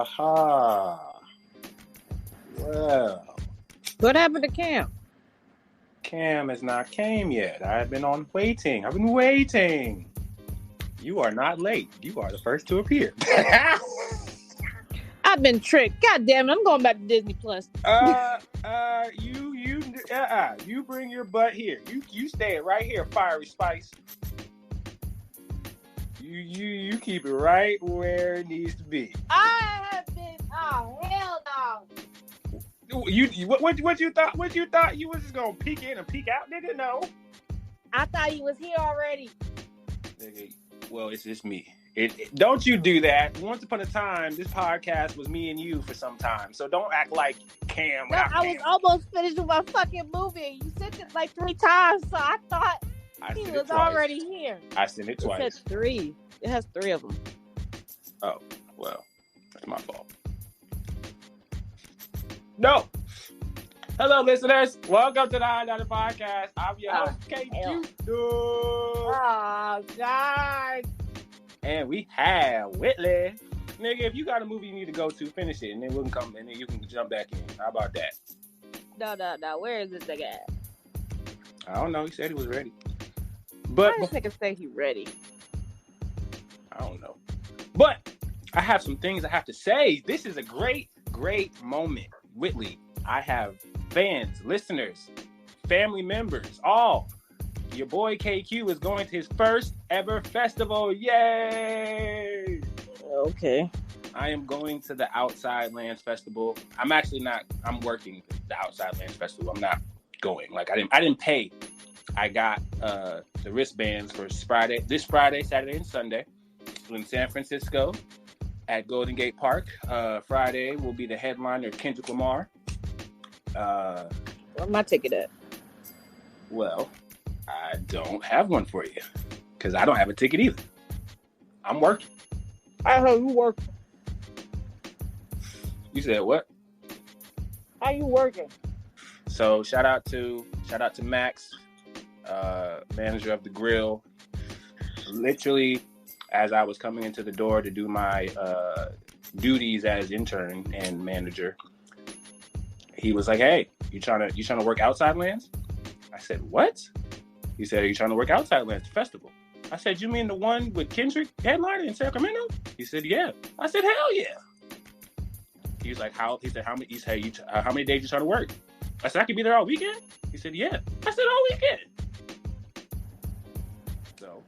Aha. Well, What happened to Cam? Cam has not came yet. I've been waiting. I've been waiting. You are not late. You are the first to appear. I've been tricked. God damn it! I'm going back to Disney Plus. You bring your butt here. You stay right here, Fiery Spice. You keep it right where it needs to be. I have been. Oh hell no! What you thought? What you thought you was just gonna peek in and peek out, nigga? No. I thought he was here already. Nigga, well, it's just me. Don't you do that. Once upon a time, this podcast was me and you for some time. So don't act like Cam. No, I was almost finished with my fucking movie. You sent it like 3 times, so I thought he was already here. I sent it twice. It said 3. It has 3 of them. Oh, well, that's my fault. No. Hello, listeners. Welcome to the Ep.75 podcast. I'm your host, KQ. Oh, God. And we have Whitley. Nigga, if you got a movie you need to go to, finish it, and then we can come, and then you can jump back in. How about that? No. Where is this nigga at? I don't know. He said he was ready. But why does nigga say he ready? I don't know. But I have some things I have to say. This is a great, great moment. Whitley, I have fans, listeners, family members, all. Your boy KQ is going to his first ever festival. Yay! Okay. I am going to the Outside Lands Festival. I'm actually not. I'm working the Outside Lands Festival. I'm not going. Like I didn't pay. I got the wristbands for this Friday, Saturday, and Sunday in San Francisco at Golden Gate Park. Friday will be the headliner Kendrick Lamar. Where's my ticket at? Well, I don't have one for you because I don't have a ticket either. I'm working. I heard you working. You said what? How you working? So shout out to Max, manager of the grill. Literally, as I was coming into the door to do my duties as intern and manager, he was like, "Hey, you trying to work Outside Lands?" I said, "What?" He said, "Are you trying to work Outside Lands Festival?" I said, "You mean the one with Kendrick headliner in Sacramento?" He said, "Yeah." I said, "Hell yeah." He was like, "How?" He said, "How many? He said, how many days you trying to work?" I said, "I could be there all weekend." He said, "Yeah." I said, "All weekend." So,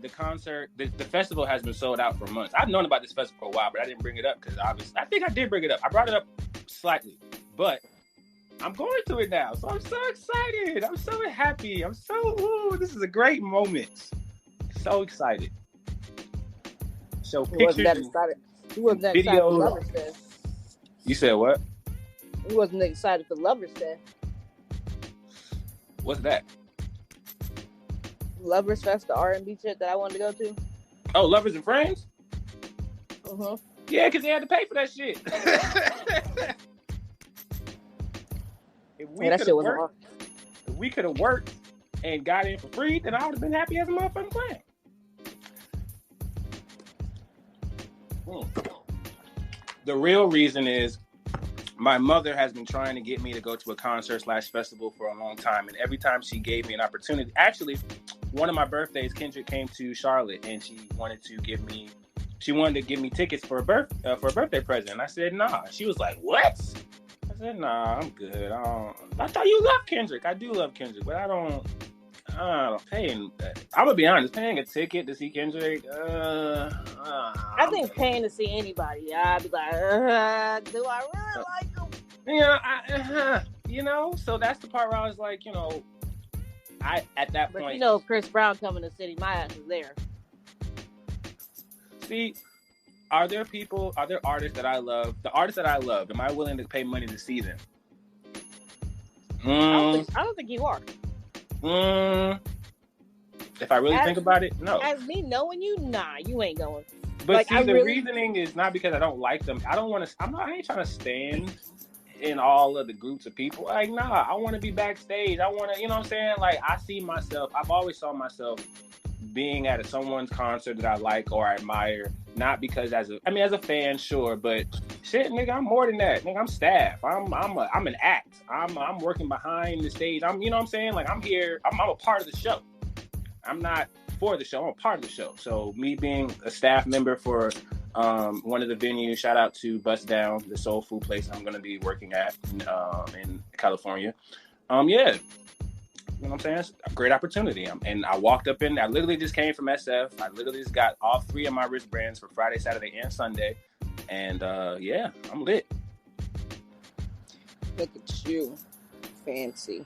the concert, the festival has been sold out for months. I've known about this festival for a while, but I didn't bring it up because obviously, I think I did bring it up. I brought it up slightly, but I'm going to it now, so I'm so excited. I'm so happy. This is a great moment. So excited. So pictures, He wasn't that excited for Lovers Fest. You said what? He wasn't excited for Lovers Fest. What's that? Lovers Fest, the R&B shit that I wanted to go to. Oh, Lovers and Friends? Uh-huh. Yeah, because they had to pay for that shit. If we could have worked and got in for free, then I would have been happy as a motherfucking clown. The real reason is my mother has been trying to get me to go to a concert/festival for a long time, and every time she gave me an opportunity, actually, one of my birthdays, Kendrick came to Charlotte, and she wanted to give me tickets for a birthday present. And I said, "Nah." She was like, "What?" I said, "Nah, I'm good. I thought you loved Kendrick." I do love Kendrick, but I don't paying. I'm gonna be honest, paying a ticket to see Kendrick. I think paying to see anybody, I'd be like, do I really like him? So that's the part where I was like, at that point. But if Chris Brown coming to the city, my ass is there. See, are there artists that I love? The artists that I love, am I willing to pay money to see them? I don't think you are. If I really think about it, no. As me knowing you, nah, you ain't going. But reasoning is not because I don't like them. I ain't trying to stand in all of the groups of people. Like, nah, I want to be backstage. I want to, you know what I'm saying? Like, I've always saw myself being at someone's concert that I like or I admire, not because as a fan, sure, but shit, nigga, I'm more than that. Nigga, I'm staff. I'm an act. I'm working behind the stage. You know what I'm saying? Like, I'm here. I'm a part of the show. I'm not for the show. I'm a part of the show. So me being a staff member for one of the venues, shout out to Bust Down, the soul food place I'm going to be working at in California. Yeah. You know what I'm saying? It's a great opportunity. And I walked up in, I literally just came from SF. I literally just got all 3 of my wristbands for Friday, Saturday, and Sunday. And yeah, I'm lit. Look at you. Fancy.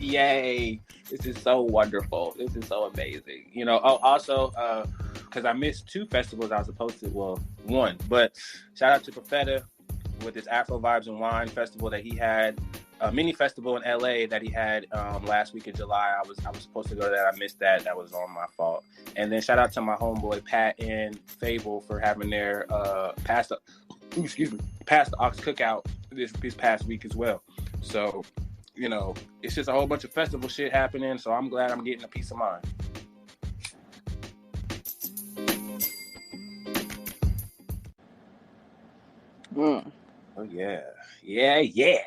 Yay. This is so wonderful. This is so amazing. You know, also, because I missed 2 festivals I was supposed to, well, 1. But shout out to Profeta with his Afro Vibes and Wine festival that he had. A mini festival in LA that he had last week in July. I was supposed to go to that. I missed that. That was on my fault. And then shout out to my homeboy Pat and Fable for having their past the Ox Cookout this past week as well. So, you know, it's just a whole bunch of festival shit happening. So I'm glad I'm getting a peace of mind. Oh yeah. Yeah. So yeah,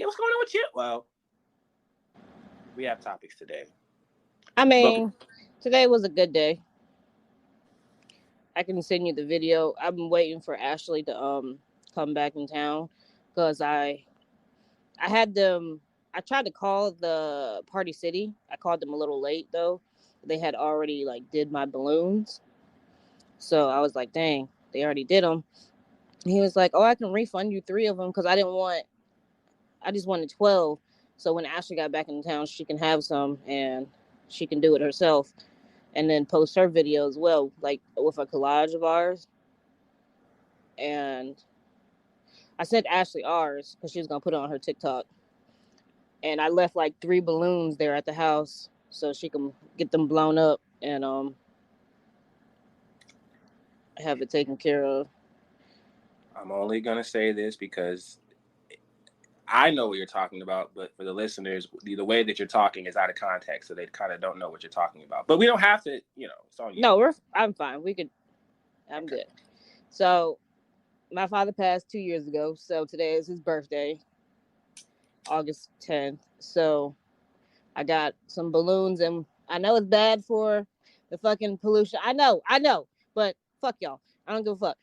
what's going on with you? Well, we have topics today. I mean, today was a good day. I can send you the video. I've been waiting for Ashley to come back in town because I had them. I tried to call the Party City. I called them a little late though. They had already did my balloons, so I was like, dang, they already did them. He was like, oh, I can refund you 3 of them because I just wanted 12. So when Ashley got back in town, she can have some and she can do it herself and then post her video as well, like with a collage of ours. And I sent Ashley ours because she was going to put it on her TikTok. And I left 3 balloons there at the house so she can get them blown up and have it taken care of. I'm only going to say this because I know what you're talking about, but for the listeners, the way that you're talking is out of context, so they kind of don't know what you're talking about. But we don't have to, it's on you. No, I'm fine. I'm good. So my father passed 2 years ago, so today is his birthday, August 10th. So I got some balloons, and I know it's bad for the fucking pollution. I know, but fuck y'all. I don't give a fuck.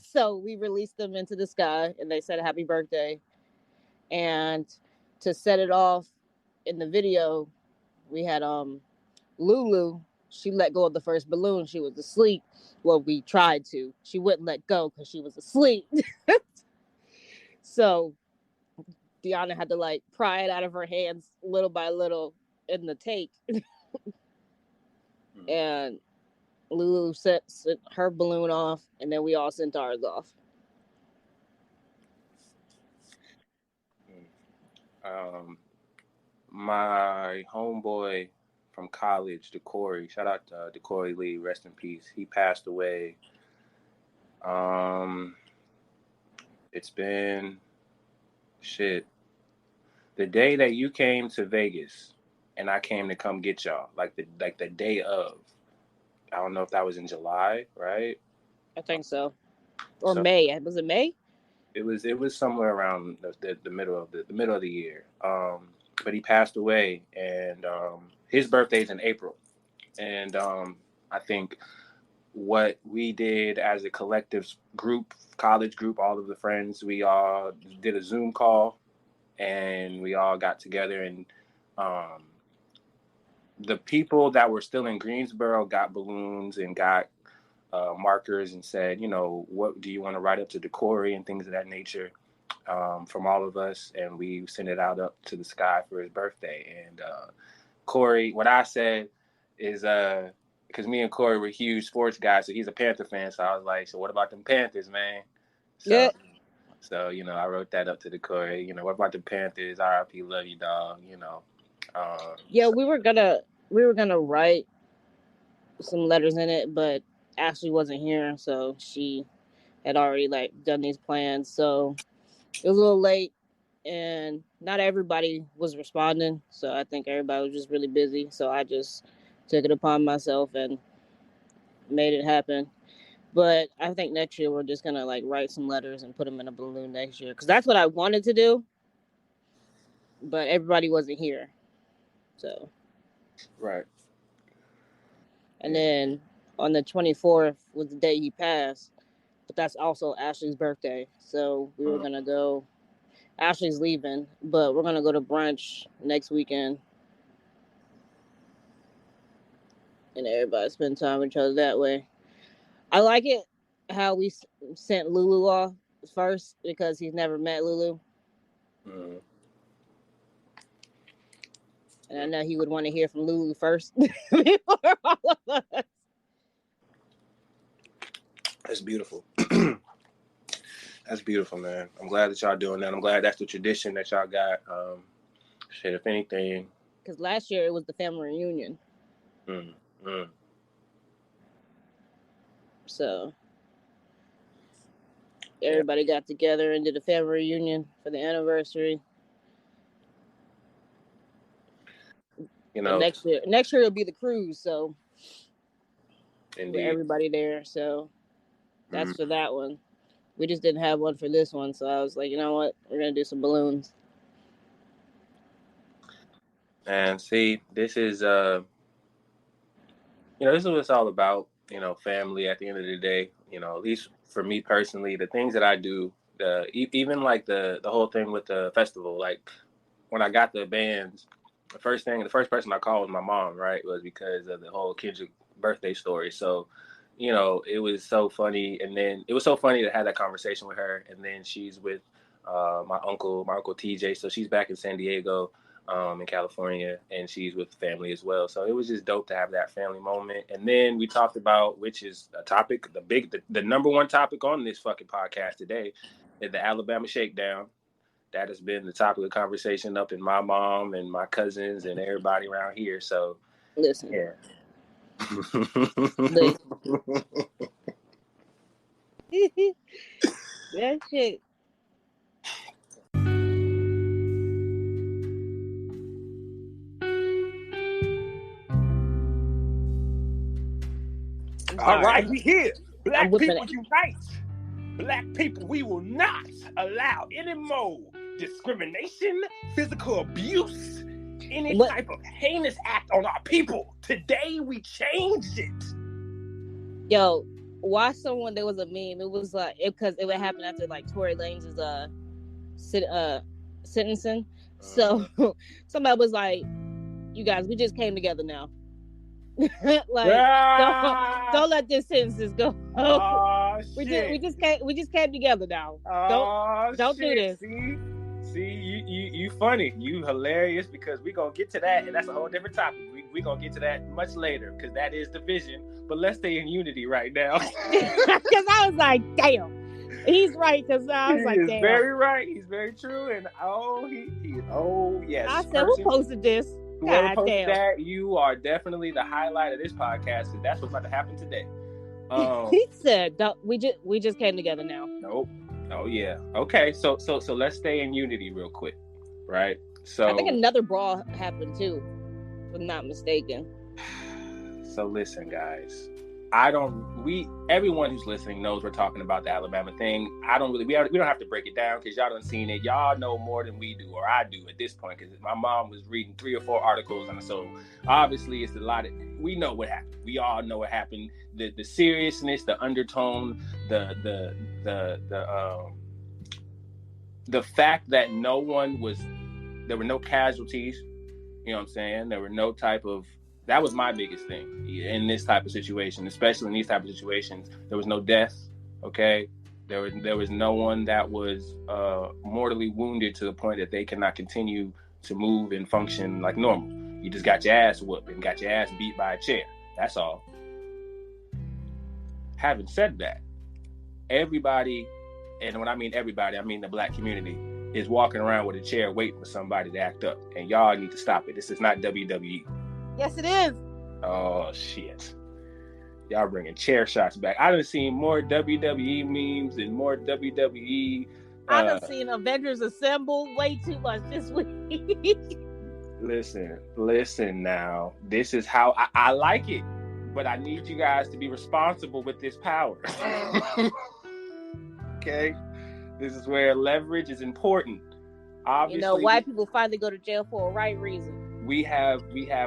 So we released them into the sky, and they said happy birthday. And to set it off in the video, we had Lulu. She let go of the first balloon. She was asleep. Well, we tried to. She wouldn't let go because she was asleep. So Deanna had to pry it out of her hands little by little in the take. And Lulu set her balloon off, and then we all sent ours off. My homeboy from college, DeCorey, shout out to DeCorey Lee, rest in peace. He passed away. It's been shit. The day that you came to Vegas and I came to come get y'all, like the day of. I don't know if that was in July, right? I think so. Or so, May. Was it May? It was somewhere around the middle of the year. But he passed away, and his birthday's in April. And I think what we did as a collective group, college group, all of the friends, we all did a Zoom call, and we all got together, and the people that were still in Greensboro got balloons and got markers and said, what do you want to write up to DeCorey and things of that nature from all of us. And we sent it out up to the sky for his birthday. And Corey, what I said is, because me and Corey were huge sports guys, so he's a Panther fan. So I was like, so what about them Panthers, man? So, yeah. So, I wrote that up to the Corey, what about the Panthers? RIP, love you, dog, Yeah, so we were gonna write some letters in it, but Ashley wasn't here, so she had already done these plans. So it was a little late, and not everybody was responding. So I think everybody was just really busy. So I just took it upon myself and made it happen. But I think next year we're just gonna like write some letters and put them in a balloon next year, because that's what I wanted to do, but everybody wasn't here, so. Right. And then on the 24th was the day he passed, but that's also Ashley's birthday, so we were gonna go. Ashley's leaving, but we're gonna go to brunch next weekend, and everybody spend time with each other that way. I like it how we sent Lulu off first because he's never met Lulu. Mm. And I know he would want to hear from Lulu first before all of us. That's beautiful. That's beautiful, man. I'm glad that y'all doing that. I'm glad that's the tradition that y'all got. Shit, if anything. Because last year it was the family reunion. So everybody got together and did a family reunion for the anniversary. You know, next year it'll be the cruise, so indeed. with everybody there. So that's for that one. We just didn't have one for this one, so I was like, you know what, we're gonna do some balloons. And see, this is this is what it's all about. Family. At the end of the day, at least for me personally, the things that I do, even like the whole thing with the festival, like when I got the bands, the first person I called was my mom, right? Was because of the whole Kendrick birthday story. So, it was so funny. And then it was so funny to have that conversation with her. And then she's with my uncle TJ. So she's back in San Diego, in California, and she's with family as well. So it was just dope to have that family moment. And then we talked about, which is a topic, the number one topic on this fucking podcast today, is the Alabama Shakedown. That has been the topic of conversation up in my mom and my cousins and everybody around here. So, listen. Yeah. That shit. All right, we here. Black people it. unite. Black people, we will not allow any more discrimination, physical abuse, any type of heinous act on our people. Today, we changed it. Yo, watch someone. There was a meme. It was like because it would happen after like Tory Lanez's sentencing. So somebody was like, "You guys, we just came together now. Like, don't let this sentences go. We just came together now. Don't do this." See, you funny, you hilarious, because we gonna get to that, and that's a whole different topic. We gonna get to that much later, because that is division. But let's stay in unity right now. Because I was like, damn, he's right. Because I was like, damn, he's very right. He's very true, and yes. I said, who posted this? Whoever posted that, you are definitely the highlight of this podcast, because that's what's about to happen today. He said, we just came together now. Nope. Oh yeah. Okay. So let's stay in unity real quick, right? So I think another brawl happened too, if I'm not mistaken. So listen, guys. Everyone who's listening knows we're talking about the Alabama thing. We don't have to break it down because y'all done seen it. Y'all know more than we do, or I do at this point, because my mom was reading 3 or 4 articles, and so obviously it's a lot of. We know what happened. We all know what happened. The seriousness, the undertone, the fact that there were no casualties. You know what I'm saying? There were no type of. That was my biggest thing in this type of situation, especially in these type of situations. There was no deaths, okay? There was no one that was mortally wounded to the point that they cannot continue to move and function like normal. You just got your ass whooped and got your ass beat by a chair. That's all. Having said that, everybody, and when I mean everybody, I mean the black community, is walking around with a chair waiting for somebody to act up. And y'all need to stop it. This is not WWE. Yes, it is. Oh, shit. Y'all bringing chair shots back. I done seen more WWE memes and more WWE. I done seen Avengers Assemble way too much this week. Listen now. This is how I like it, but I need you guys to be responsible with this power. Okay? This is where leverage is important. Obviously, white people finally go to jail for a right reason. We have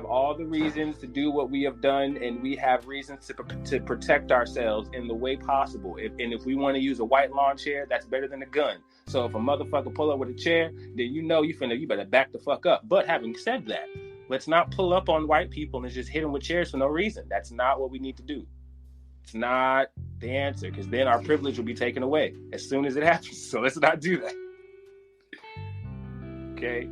all the reasons to do what we have done, and we have reasons to protect ourselves in the way possible. If we want to use a white lawn chair, that's better than a gun. So if a motherfucker pull up with a chair, then you better back the fuck up. But having said that, let's not pull up on white people and just hit them with chairs for no reason. That's not what we need to do. It's not the answer, because then our privilege will be taken away as soon as it happens. So let's not do that. Okay.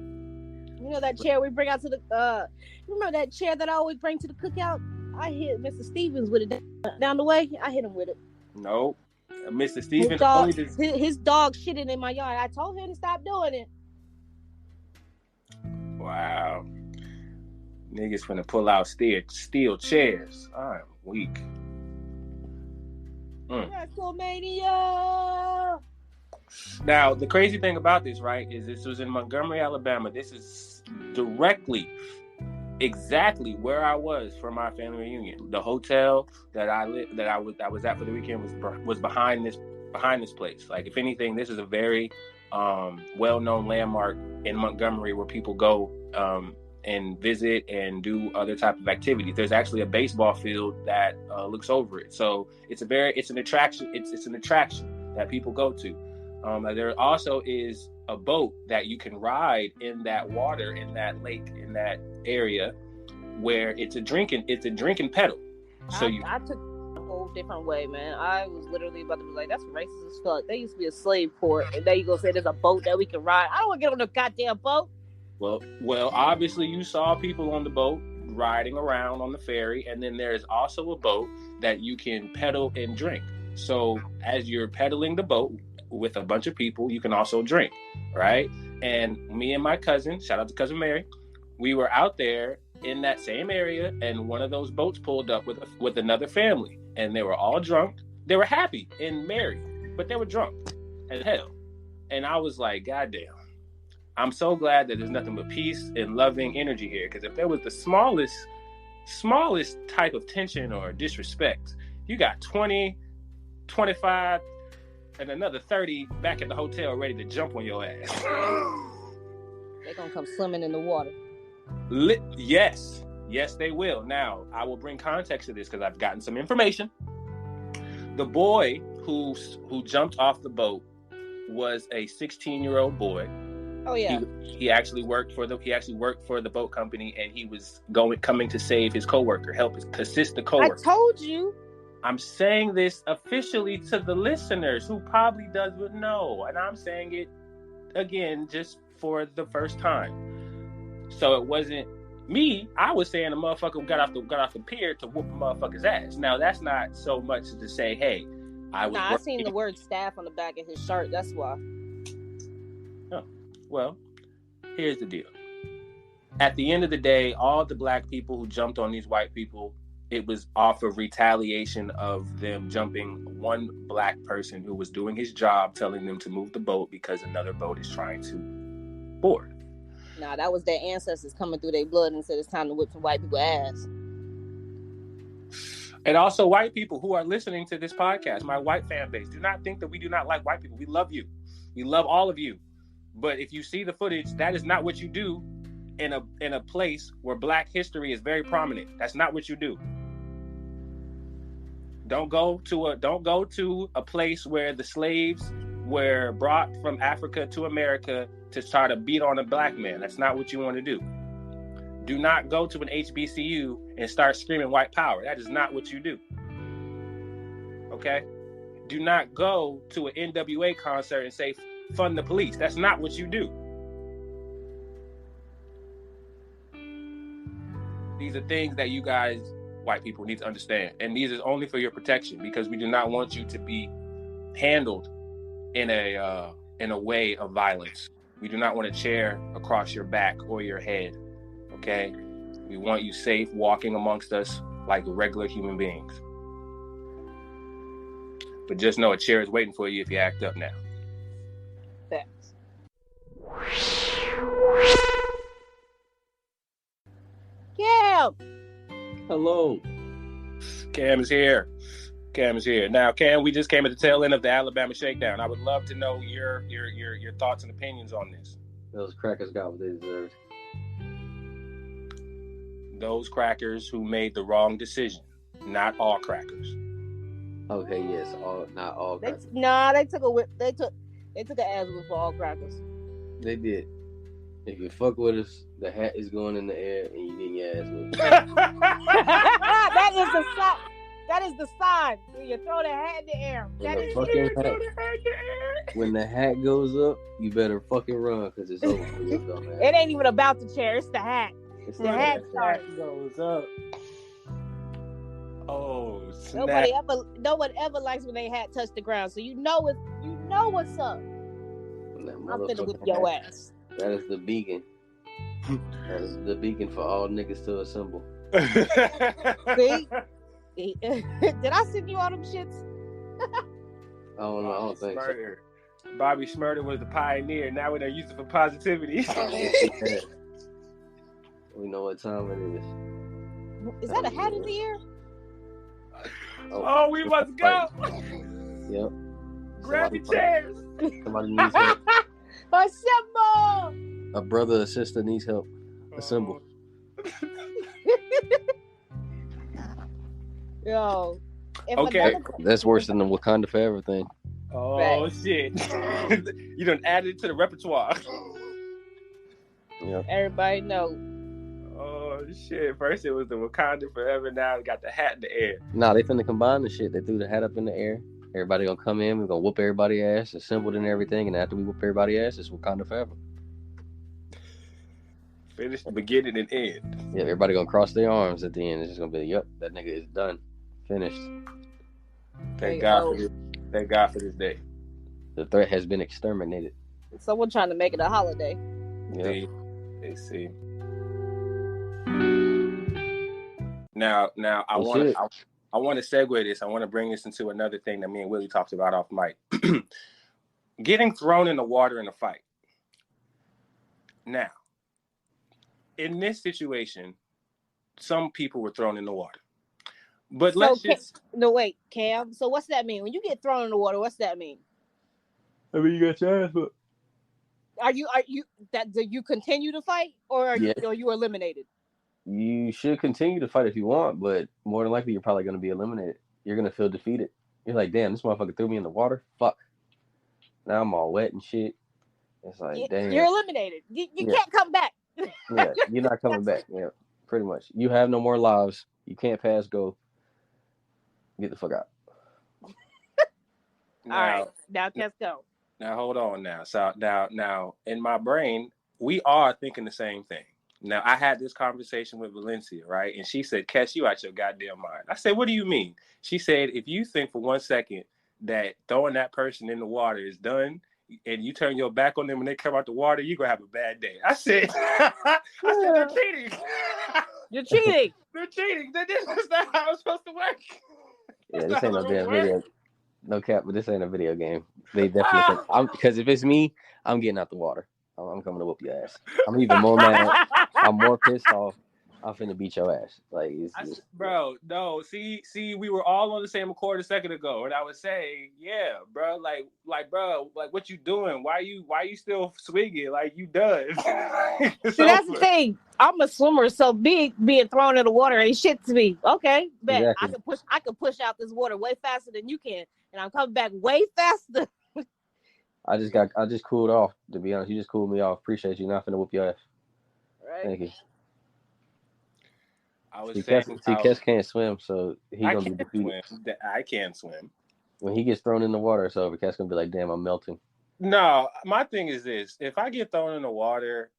That chair we bring out to the you remember that chair that I always bring to the cookout? I hit Mr. Stevens with it down the way. I hit him with it. No. Mr. Stevens his dog shitted in my yard. I told him to stop doing it. Wow. Niggas finna pull out steel chairs. I'm weak. WrestleMania. Now, the crazy thing about this, right, is this was in Montgomery, Alabama. This is directly, exactly where I was for my family reunion. The hotel that I was at for the weekend was behind this place. Like, if anything, this is a very well-known landmark in Montgomery where people go and visit and do other type of activities. There's actually a baseball field that looks over it, so it's an attraction. It's an attraction that people go to. There also is a boat that you can ride in that water, in that lake, in that area, where it's a drinking pedal. So I took a whole different way, man. I was literally about to be like, that's racist as fuck. There used to be a slave port, and now you gonna say there's a boat that we can ride. I don't want to get on the goddamn boat. Well, obviously you saw people on the boat riding around on the ferry, and then there's also a boat that you can pedal and drink. So as you're pedaling the boat with a bunch of people, you can also drink, right? And me and my cousin, shout out to Cousin Mary, we were out there in that same area, and one of those boats pulled up with another family, and they were all drunk. They were happy and merry, but they were drunk as hell. And I was like, goddamn, I'm so glad that there's nothing but peace and loving energy here, because if there was the smallest type of tension or disrespect, you got 20, 25, and another 30 back at the hotel ready to jump on your ass. They're going to come swimming in the water. Yes, they will. Now, I will bring context to this because I've gotten some information. The boy who jumped off the boat was a 16-year-old boy. Oh yeah. He actually worked for the boat company, and he was coming to save his coworker, assist the coworker. I told you. I'm saying this officially to the listeners who probably doesn't know, and I'm saying it again just for the first time. So it wasn't me. I was saying a motherfucker got off the pier to whoop a motherfucker's ass. Now that's not so much to say, hey, I seen the word staff on the back of his shirt. That's why. Oh, well, here's the deal. At the end of the day, all the black people who jumped on these white people, it was off of retaliation of them jumping one black person who was doing his job, telling them to move the boat because another boat is trying to board. Nah, that was their ancestors coming through their blood and said it's time to whip some white people ass. And also white people who are listening to this podcast, my white fan base, do not think that we do not like white people. We love you. We love all of you. But if you see the footage, that is not what you do in a place where black history is very prominent. That's not what you do. Don't go to a place where the slaves were brought from Africa to America to try to beat on a black man. That's not what you want to do. Do not go to an HBCU and start screaming white power. That is not what you do. Okay? Do not go to an NWA concert and say, fund the police. That's not what you do. These are things that you guys, white people, need to understand. And these is only for your protection, because we do not want you to be handled in a way of violence. We do not want a chair across your back or your head. Okay? We want you safe walking amongst us like regular human beings. But just know a chair is waiting for you if you act up now. Facts. Hello. Cam is here. Now, Cam, we just came at the tail end of the Alabama shakedown. I would love to know your thoughts and opinions on this. Those crackers got what they deserved. Those crackers who made the wrong decision, not all crackers. Okay, yes, not all crackers. They took a whip. They took an ass whip for all crackers. They did. If you fuck with us, the hat is going in the air and you getting your ass whipped. That is the sign. When you throw the hat in the air. When the hat goes up, you better fucking run because it's over. It ain't even about the chair. It's the hat. The hat goes up. Oh, snap. No one ever likes when they hat touch the ground. So you know what's up. I'm finna whip your ass. That is the beacon. That is the beacon for all niggas to assemble. See? Did I send you all them shits? I don't know. I don't think so. Bobby Shmurda was the pioneer. Now we're gonna use it for positivity. We know what time it is. Is that a hat in the air? Oh, we must go. Yep. Grab your chairs. Somebody needs help. Assemble. A brother or sister needs help. Assemble. Yo. Okay. That's worse than the Wakanda Forever thing. Oh, right. Shit. You done added it to the repertoire. Yeah. Everybody know. Oh, shit. First it was the Wakanda Forever. Now it got the hat in the air. Nah, they finna combine the shit. They threw the hat up in the air. Everybody gonna come in. We're gonna whoop everybody's ass, assembled and everything. And after we whoop everybody's ass, it's Wakanda Forever. Finish the beginning and end. Yeah, everybody gonna cross their arms at the end. It's just gonna be, yep, that nigga is done. Finished. Thank God for this day. The threat has been exterminated. Someone trying to make it a holiday. Yeah. They see. Now I want to segue this. I want to bring this into another thing that me and Willie talked about off mic. Getting thrown in the water in a fight. Now, in this situation, some people were thrown in the water. But Cam. So what's that mean? When you get thrown in the water, what's that mean? I mean, you got your ass whipped. Do you continue to fight or are you eliminated? You should continue to fight if you want, but more than likely you're probably going to be eliminated. You're going to feel defeated. You're like, damn, this motherfucker threw me in the water. Fuck. Now I'm all wet and shit. It's like, damn. You're eliminated. You can't come back. Yeah, you're not coming back. Yeah, pretty much. You have no more lives. You can't pass go. Get the fuck out. All right. Now let's go. Now hold on now. So now in my brain, we are thinking the same thing. Now I had this conversation with Valencia, right? And she said, "Catch you out your goddamn mind." I said, "What do you mean?" She said, "If you think for 1 second that throwing that person in the water is done, and you turn your back on them when they come out the water, you're gonna have a bad day." I said, "They're cheating. You're cheating. They're cheating. This is not how it's supposed to work." Yeah, this ain't no damn video. No cap, but this ain't a video game. They definitely because if it's me, I'm getting out the water. I'm coming to whoop your ass. I'm even more mad. I'm more pissed off. I'm finna beat your ass. Like, bro, no. See, we were all on the same accord a second ago, and I was saying, yeah, bro, bro, what you doing? Why you still swinging? Like, you done? See, that's the thing. I'm a swimmer, so being thrown in the water ain't shit to me. Okay, bet exactly. I can push out this water way faster than you can, and I'm coming back way faster. I just cooled off. To be honest, you just cooled me off. Appreciate you. Not finna whoop your ass. Right. Thank you. I was saying, Kes can't swim, so he's gonna be defeated. I can't swim. When he gets thrown in the water, it's over. Kes gonna be like, "Damn, I'm melting." No, my thing is this: if I get thrown in the water,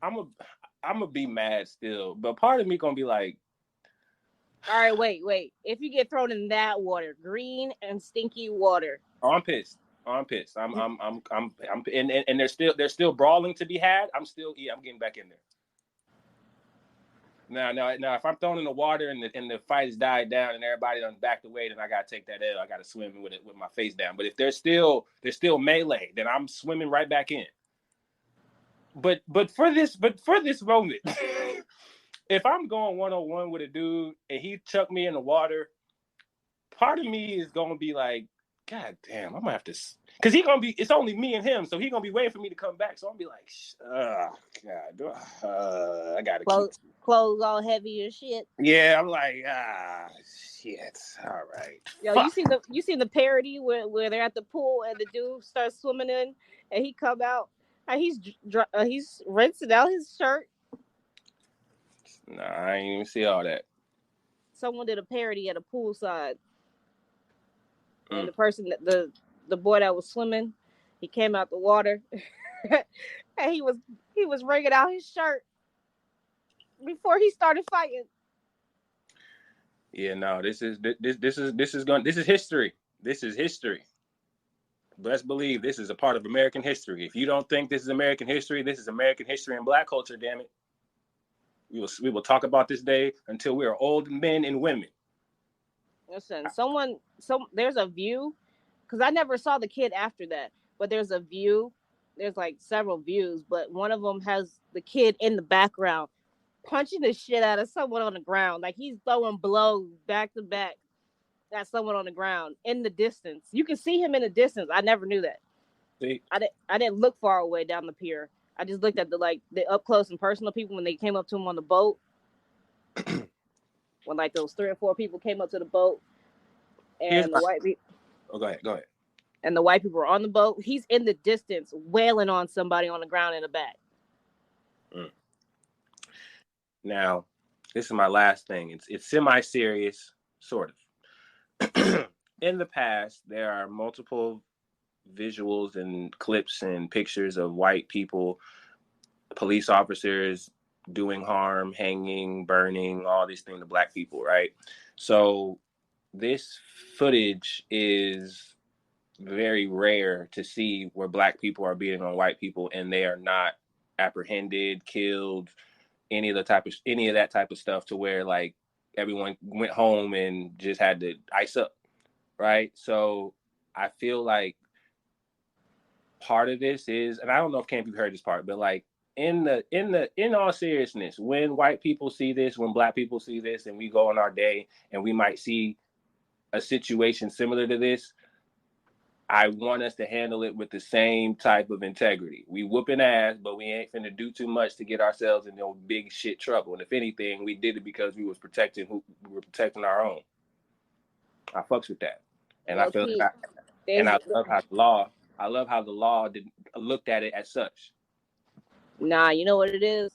I'm gonna be mad still. But part of me gonna be like, "All right, wait. If you get thrown in that water, green and stinky water." Oh, I'm pissed. I'm and they're still brawling to be had. I'm getting back in there. Now, if I'm thrown in the water and the fight has died down and everybody done backed away, then I gotta take that L. I gotta swim with it with my face down. But if they're still melee, then I'm swimming right back in. But for this moment, if I'm going 1-on-1 with a dude and he chuck me in the water, part of me is gonna be like, God damn, I'm gonna have to, because it's only me and him, so he gonna be waiting for me to come back. So I'm gonna be like, God, I gotta keep clothes all heavy and shit. Yeah, I'm like, shit. All right. Yo, Fuck. you seen the parody where they're at the pool and the dude starts swimming in and he come out and he's rinsing out his shirt. Nah, I ain't even see all that. Someone did a parody at a poolside, and the person the boy that was swimming, he came out the water, and he was wringing out his shirt before he started fighting. Yeah, no, this is history. This is history. Best believe this is a part of American history. If you don't think this is American history, this is American history and Black culture. Damn it. We will talk about this day until we are old men and women. Listen, there's a view, because I never saw the kid after that, but there's a view. There's like several views, but one of them has the kid in the background punching the shit out of someone on the ground. Like he's throwing blows back to back at someone on the ground in the distance. You can see him in the distance. I never knew that. See? I didn't look far away down the pier. I just looked at the up close and personal people when they came up to him on the boat. When like those 3 or 4 people came up to the boat, and white people. Oh, go ahead. And the white people were on the boat. He's in the distance, wailing on somebody on the ground in the back. Now, this is my last thing. It's semi-serious, sort of. In the past, there are multiple visuals and clips and pictures of white people, police officers doing harm, hanging, burning, all these things to Black people, right? So this footage is very rare to see where Black people are beating on white people and they are not apprehended, killed, any of that type of stuff, to where like everyone went home and just had to ice up, right? So I feel like part of this is, and I don't know if Camp you heard this part, but like in all seriousness, when white people see this, when Black people see this, and we go on our day and we might see a situation similar to this, I want us to handle it with the same type of integrity. We whooping ass, but we ain't finna do too much to get ourselves in no big shit trouble. And if anything, we did it because we were protecting our own. I fucks with that, and I feel I love how the law looked at it as such. Nah, you know what it is?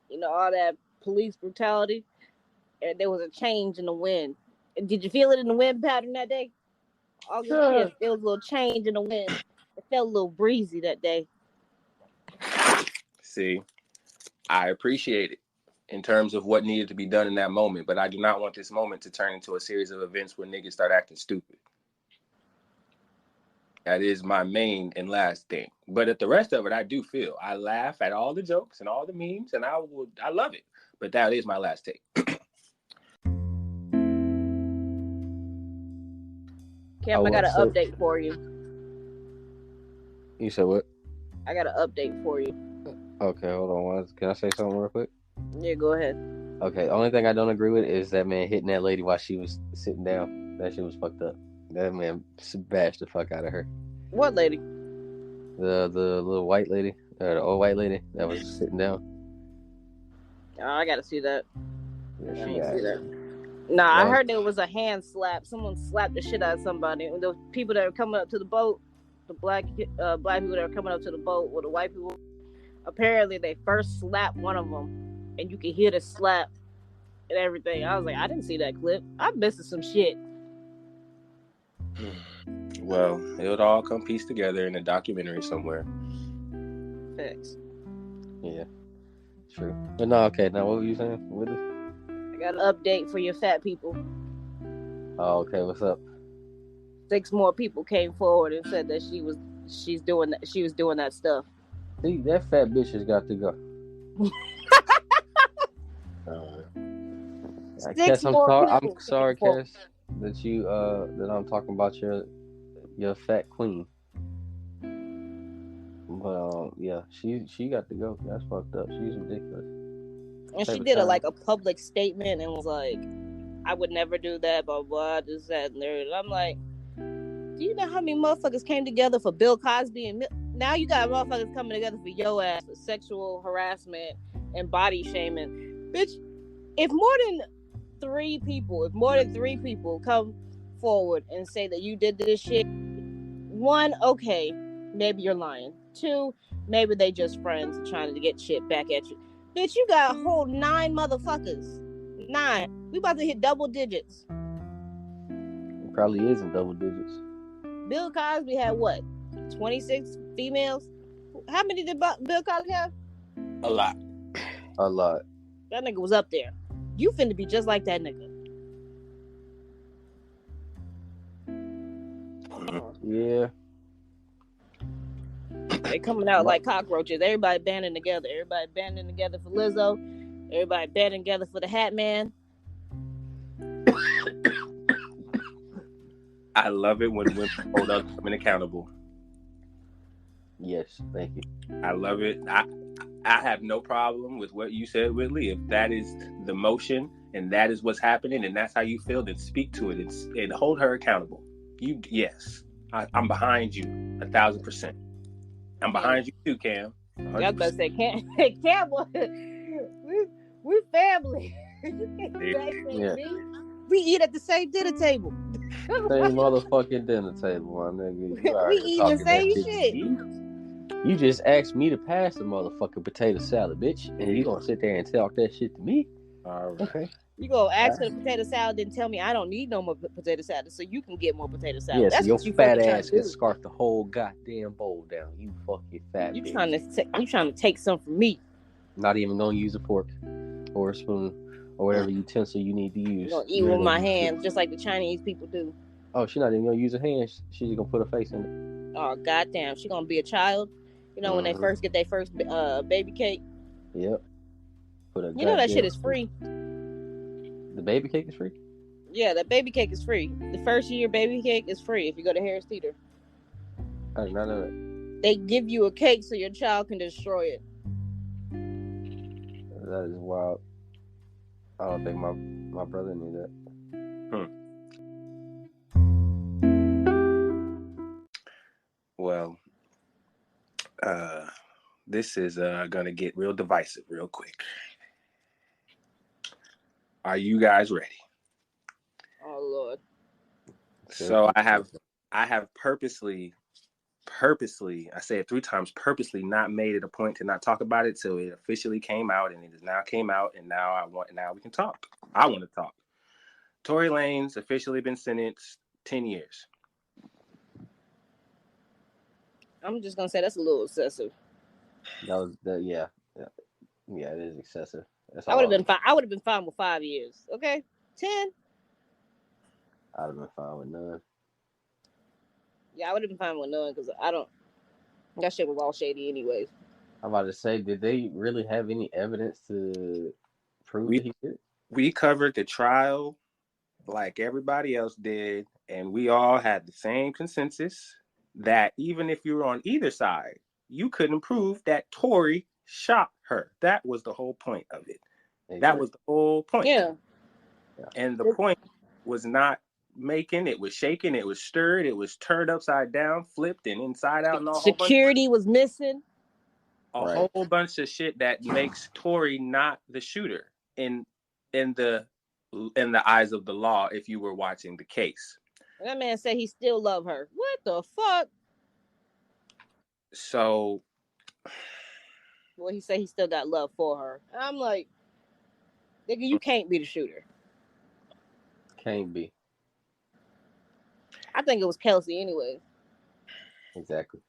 You know, all that police brutality, and there was a change in the wind. Did you feel it in the wind pattern that day? August 5th, there was a little change in the wind. It felt a little breezy that day. See, I appreciate it in terms of what needed to be done in that moment, but I do not want this moment to turn into a series of events where niggas start acting stupid. That is my main and last thing. But at the rest of it, I do feel. I laugh at all the jokes and all the memes, and I love it. But that is my last take. Cam, I got an update for you. You said what? I got an update for you. Okay, hold on. Can I say something real quick? Yeah, go ahead. Okay, the only thing I don't agree with is that man hitting that lady while she was sitting down. That shit was fucked up. That man bashed the fuck out of her. What lady? The little white lady, or the old white lady that was sitting down. Oh, I gotta see that. Yeah, I didn't see that. Nah, I heard there was a hand slap. Someone slapped the shit out of somebody. And the people that were coming up to the boat, the black people that were coming up to the boat with the white people, apparently they first slapped one of them, and you could hear the slap and everything. I was like, I didn't see that clip. I'm missing some shit. Well, it'll all come pieced together in a documentary somewhere. Facts. Yeah, true. But no, okay. Now, what were you saying? What is? I got an update for your fat people. Oh, okay. What's up? 6 more people came forward and said that she was doing that stuff. See, that fat bitch has got to go. Cass, I'm sorry, Cass, that I'm talking about your fat queen. But yeah, she got to go. That's fucked up. She's ridiculous. And she did a public statement and was like, I would never do that, blah, blah, this, that, and there. And I'm like, do you know how many motherfuckers came together for Bill Cosby? And now you got motherfuckers coming together for your ass for sexual harassment and body shaming. Bitch, if more than three people come forward and say that you did this shit, one, okay, maybe you're lying. Two, maybe they just friends trying to get shit back at you. Bitch, you got a whole 9 motherfuckers. 9. We about to hit double digits. It probably is in double digits. Bill Cosby had what? 26 females? How many did Bill Cosby have? A lot. A lot. That nigga was up there. You finna be just like that nigga. Yeah. They coming out like cockroaches. Everybody banding together. Everybody banding together for Lizzo. Everybody banding together for the Hat Man. I love it when women hold up women accountable. Yes, thank you. I love it. I have no problem with what you said, Whitley. If that is the motion and that is what's happening and that's how you feel, then speak to it and hold her accountable. Yes, I'm behind you 1,000%. I'm behind you too, Cam. 100%. I was about to say, Cam, we family. Yeah. We eat at the same dinner table. Same motherfucking dinner table, my nigga. We eat the same shit. You just asked me to pass the motherfucking potato salad, bitch, and you gonna sit there and talk that shit to me? All right. You gonna ask for the potato salad and tell me I don't need no more potato salad, so you can get more potato salad. Yeah, that's so what your you fat ass can scarf the whole goddamn bowl down. You fucking fat you bitch. trying to take some from me. Not even gonna use a fork or a spoon or whatever utensil you need to use. I'm gonna eat with my hands, just like the Chinese people do. Oh, she's not even gonna use her hands. She's just gonna put her face in it. Oh, goddamn. She gonna be a child. You know, when they first get their first baby cake? Yep. You know that shit is free. The baby cake is free? Yeah, that baby cake is free. The first year baby cake is free if you go to Harris Teeter. I did not know that. They give you a cake so your child can destroy it. That is wild. I don't think my brother knew that. Well, this is gonna get real divisive real quick. Are you guys ready? Oh Lord. So I have purposely, I say it 3 times, purposely not made it a point to not talk about it till it officially came out, and it has now came out, and now we can talk. I want to talk. Tory Lanez officially been sentenced 10 years. I'm just gonna say that's a little excessive. Yeah, it is excessive. I would have been fine. I would have been fine with 5 years. Okay, 10. I'd have been fine with none. Yeah, I would have been fine with none because that shit was all shady anyways. I'm about to say, did they really have any evidence to prove that he did? We covered the trial like everybody else did, and we all had the same consensus that even if you were on either side, you couldn't prove that Tory shot her. That was the whole point of it. Exactly. That was the whole point. Yeah. And the point was not making, it was shaking, it was stirred, it was turned upside down, flipped, and inside out. And security was missing. A whole bunch of shit that makes Tory not the shooter in the eyes of the law if you were watching the case. That man said he still loved her. What the fuck? So, well, he said he still got love for her. And I'm like, nigga, you can't be the shooter. Can't be. I think it was Kelsey anyway. Exactly.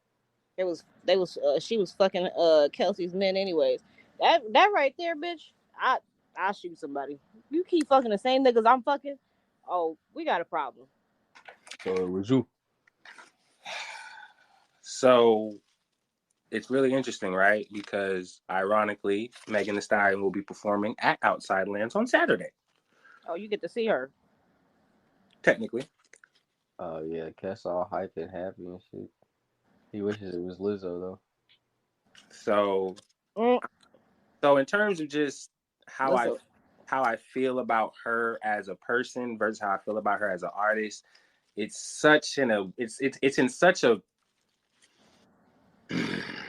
She was fucking Kelsey's men anyways. That right there, bitch. I'll shoot somebody. You keep fucking the same niggas I'm fucking. Oh, we got a problem. So it was you. So it's really interesting, right? Because ironically, Megan Thee Stallion will be performing at Outside Lands on Saturday. Oh, you get to see her. Technically. Oh yeah, Cass all hyped and happy and shit. He wishes it was Lizzo though. So in terms of just how I feel about her as a person versus how I feel about her as an artist, it's in such a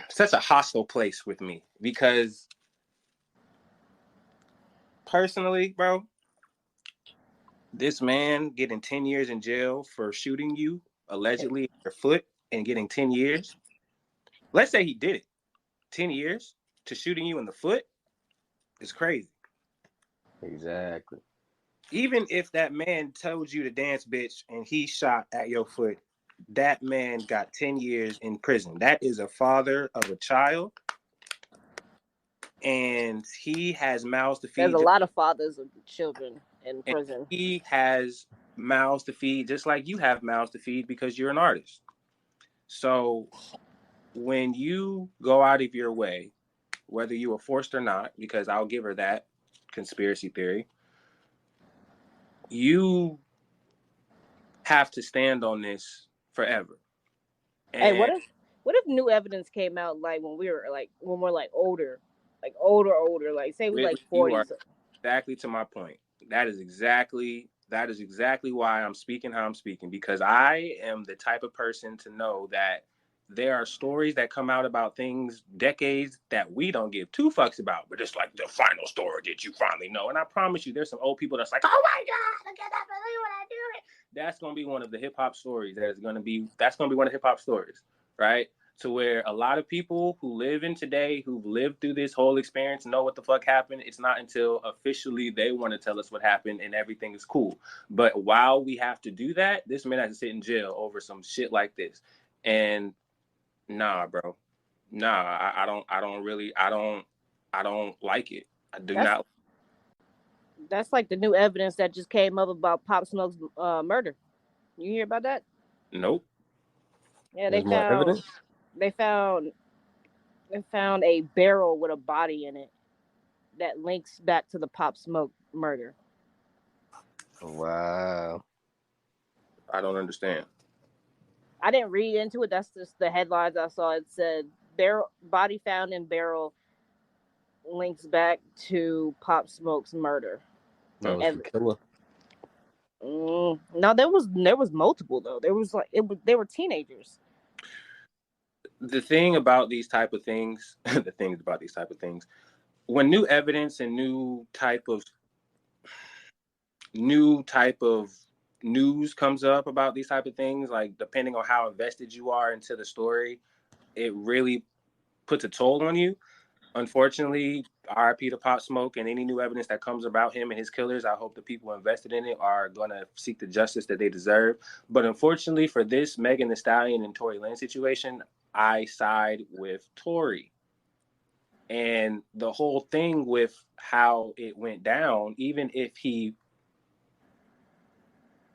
such a hostile place with me, because personally, bro, this man getting 10 years in jail for shooting you allegedly in your foot and getting 10 years. Let's say he did it. 10 years to shooting you in the foot is crazy. Exactly. Even if that man told you to dance, bitch, and he shot at your foot, that man got 10 years in prison. That is a father of a child, and he has mouths to feed. There's a lot of fathers of children in prison. He has mouths to feed, just like you have mouths to feed, because you're an artist. So when you go out of your way, whether you were forced or not, because I'll give her that conspiracy theory, you have to stand on this forever. And hey, what if new evidence came out like when we're like older, like say we like Whitley, you are 40s? exactly to my point. That is exactly why I'm speaking how I'm speaking, because I am the type of person to know that there are stories that come out about things decades that we don't give two fucks about, but it's like the final story that you finally know. And I promise you, there's some old people that's like, oh my God, I cannot believe what I do it. That's going to be one of the hip hop stories. That's going to be one of hip hop stories, right? To where a lot of people who live in today, who've lived through this whole experience, know what the fuck happened. It's not until officially they want to tell us what happened and everything is cool. But while we have to do that, this man has to sit in jail over some shit like this. And nah, bro. Nah, I don't like it. I do not. That's like the new evidence that just came up about Pop Smoke's murder. You hear about that? Nope. Yeah, There's more evidence? They found a barrel with a body in it that links back to the Pop Smoke murder. Wow. I don't understand. I didn't read into it. That's just the headlines I saw. It said body found in barrel links back to Pop Smoke's murder. That was the killer. No, there was multiple though. There was they were teenagers. The thing about these type of things, when new evidence and new type of news comes up about these type of things, like depending on how invested you are into the story, it really puts a toll on you. Unfortunately, RIP to Pop Smoke, and any new evidence that comes about him and his killers, I hope the people invested in it are going to seek the justice that they deserve. But unfortunately for this Megan Thee Stallion and Tory Lanez situation, I side with Tory. And the whole thing with how it went down, even if he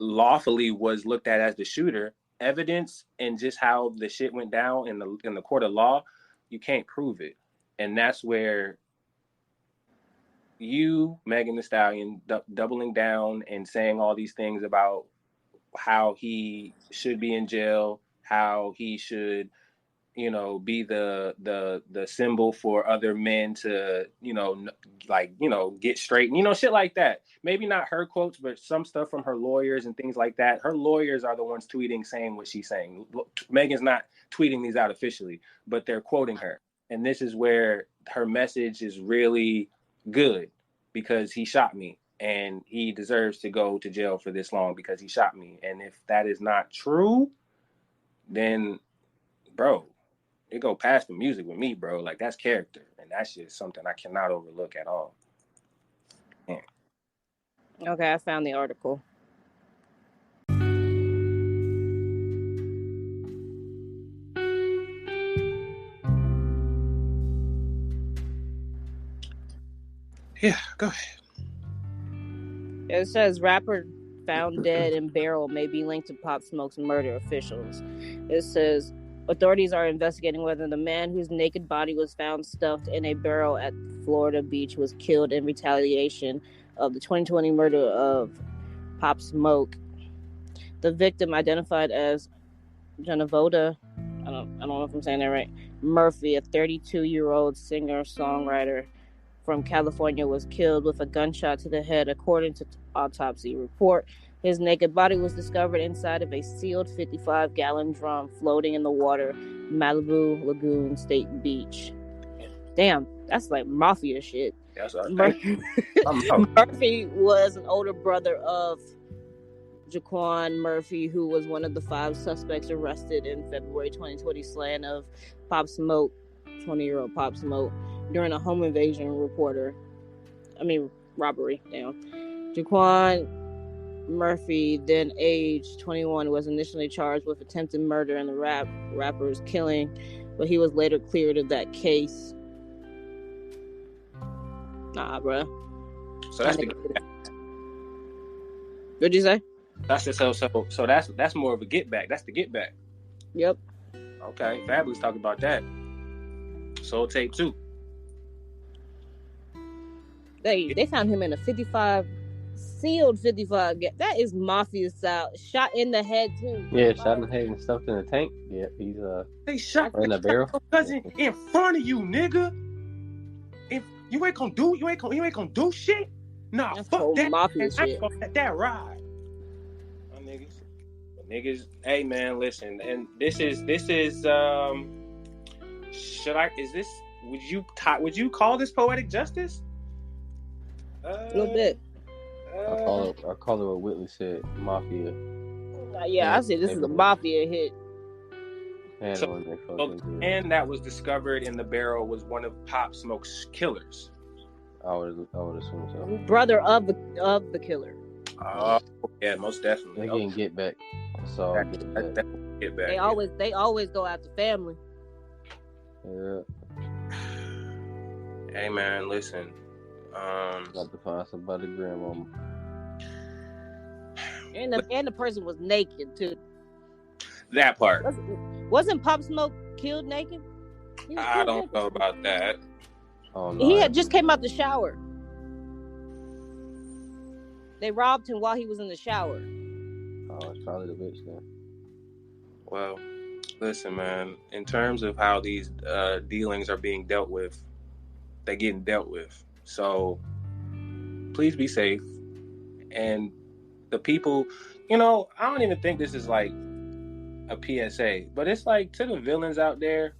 lawfully was looked at as the shooter, evidence and just how the shit went down in the court of law, you can't prove it. And that's where you, Megan Thee Stallion, doubling down and saying all these things about how he should be in jail, how he should, be the symbol for other men to, get straight, shit like that. Maybe not her quotes, but some stuff from her lawyers and things like that. Her lawyers are the ones tweeting, saying what she's saying. Megan's not tweeting these out officially, but they're quoting her. And this is where her message is really good, because he shot me and he deserves to go to jail for this long because he shot me. And if that is not true, then, bro, it go past the music with me, bro. Like, that's character, and that's just something I cannot overlook at all. Man. Okay, I found the article. Yeah, go ahead. It says rapper found dead in barrel may be linked to Pop Smoke's murder, officials. It says authorities are investigating whether the man whose naked body was found stuffed in a barrel at Florida Beach was killed in retaliation of the 2020 murder of Pop Smoke. The victim, identified as Genevoda, I don't know if I'm saying that right, Murphy, a 32-year-old singer-songwriter from California was killed with a gunshot to the head, according to autopsy report. His naked body was discovered inside of a sealed 55-gallon drum floating in the water, Malibu Lagoon State Beach. Damn, that's like mafia shit. That's what I think. Murphy was an older brother of Jaquan Murphy, who was one of the 5 suspects arrested in February 2020 slaying of Pop Smoke, 20-year-old Pop Smoke, during a home invasion robbery. Jaquan Murphy, then aged 21, was initially charged with attempted murder in the rapper's killing, but he was later cleared of that case. Nah, bruh. So that's What'd you say? That's that's more of a get back. That's the get back. Yep. Okay, Fabulous talked about that. Soul Tape 2. They found him in a 55 sealed 55. That is mafia style. Shot in the head too. Yeah, shot in the head and stuffed in a tank. Yeah, he's they shot in a barrel. Cousin in front of you, nigga. If you ain't gonna do shit. Nah, that's fuck that. Mafia shit. That ride. My niggas. Hey man, listen. And this is would you call this poetic justice? A little bit. I call it what Whitley said, mafia. Yeah, I said this is a mafia hit. And that was discovered in the barrel was one of Pop Smoke's killers. I would assume so. Brother of the killer. Oh, yeah, most definitely. They can get back. So get back. They always go after family. Yeah. Hey man, listen. Got to find somebody, grandmama. And the person was naked too. That part. Wasn't Pop Smoke killed naked? I don't know about that. Oh, no. He had just came out the shower. They robbed him while he was in the shower. Oh, it's probably the bitch then. Well, listen, man. In terms of how these dealings are being dealt with, they're getting dealt with. So, please be safe. And the people, I don't even think this is like a PSA, but it's like to the villains out there,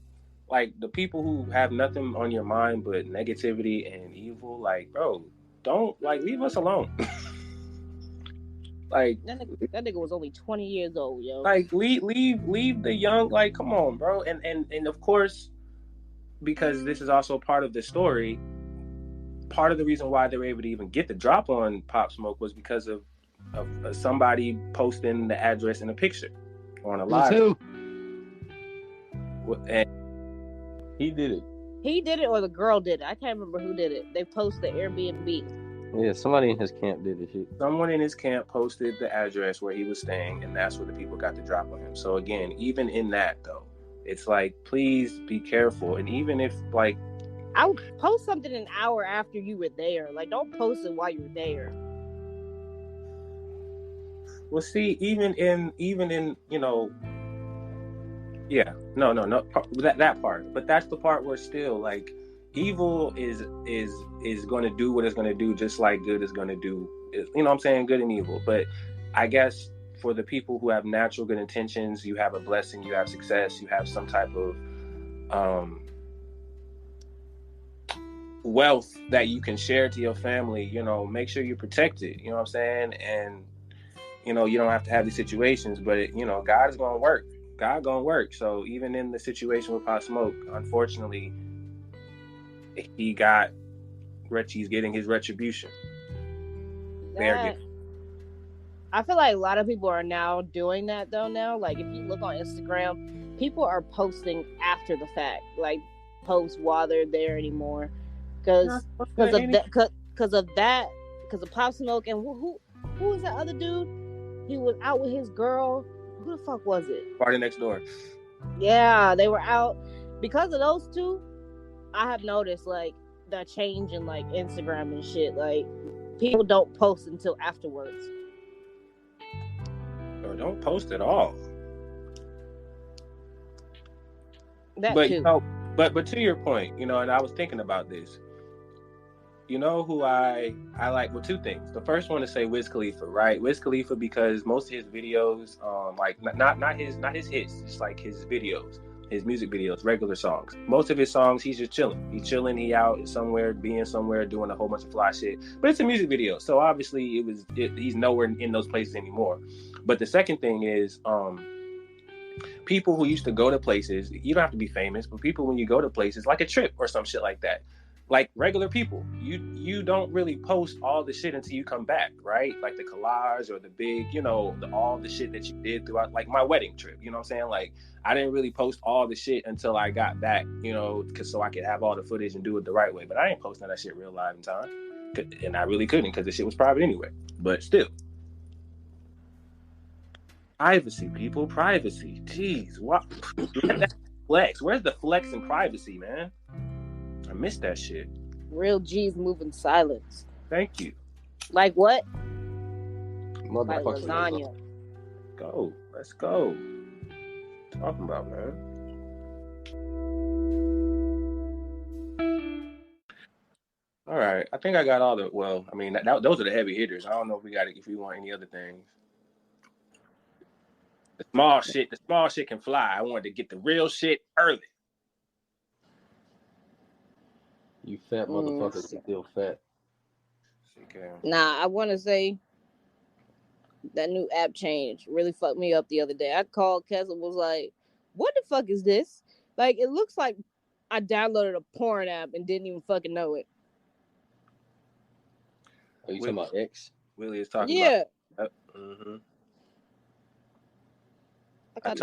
like the people who have nothing on your mind but negativity and evil, like, bro, don't, like, leave us alone. Like that nigga was only 20 years old, yo. Like leave the young, like, come on, bro. And of course, because this is also part of the story, part of the reason why they were able to even get the drop on Pop Smoke was because of somebody posting the address in a picture on a live. And he did it. He did it, or the girl did it. I can't remember who did it. They posted the Airbnb. Yeah, somebody in his camp did the shit. Someone in his camp posted the address where he was staying, and that's where the people got the drop on him. So again, even in that though, it's like, please be careful. And even if, like, I would post something an hour after you were there. Like, don't post it while you're there. Well, see, even in yeah, no, that part. But that's the part where still, like, evil is going to do what it's going to do, just like good is going to do. You know what I'm saying? Good and evil. But I guess for the people who have natural good intentions, you have a blessing, you have success, you have some type of wealth that you can share to your family. Make sure you protect it. You know what I'm saying? And you don't have to have these situations, but God is going to work. God going to work. So even in the situation with Pop Smoke, unfortunately, he's getting his retribution. I feel like a lot of people are now doing that though. Now, like, if you look on Instagram, people are posting after the fact, like, post while they're there anymore, because of Pop Smoke. And who was that other dude? He was out with his girl. Who the fuck was it? Party Next Door. Yeah, they were out because of those two. I have noticed, like, the change in, like, Instagram and shit. Like, people don't post until afterwards. Or don't post at all. That but too. but to your point, and I was thinking about this. You know who I like? Well, two things. The first one to say Wiz Khalifa, right? Wiz Khalifa, because most of his videos, like not his hits, just like his videos, his music videos, regular songs. Most of his songs, he's just chilling. He's chilling. He out somewhere, being somewhere, doing a whole bunch of fly shit. But it's a music video, so obviously he's nowhere in those places anymore. But the second thing is, people who used to go to places, you don't have to be famous, but people when you go to places like a trip or some shit like that, like regular people, you don't really post all the shit until you come back, right? Like the collage or the big, all the shit that you did throughout, like my wedding trip, you know what I'm saying? Like I didn't really post all the shit until I got back, cause so I could have all the footage and do it the right way. But I ain't posting that shit real live in time, and I really couldn't because the shit was private anyway. But still. Privacy, people. Privacy. Jeez. What? That flex. Where's the flex and privacy, man? I missed that shit. Real G's moving silence. Thank you. Like what? Like lasagna. Go. Let's go. Talking about, man. All right. I think I got all the. Well, I mean, those are the heavy hitters. I don't know if we want any other things. The small shit can fly. I wanted to get the real shit early. You fat motherfuckers still fat. Okay. Nah, I want to say that new app change really fucked me up the other day. I called Kessel, was like, what the fuck is this? Like, it looks like I downloaded a porn app and didn't even fucking know it. Are you talking about X? Willie is talking about. Yeah. Mm-hmm. I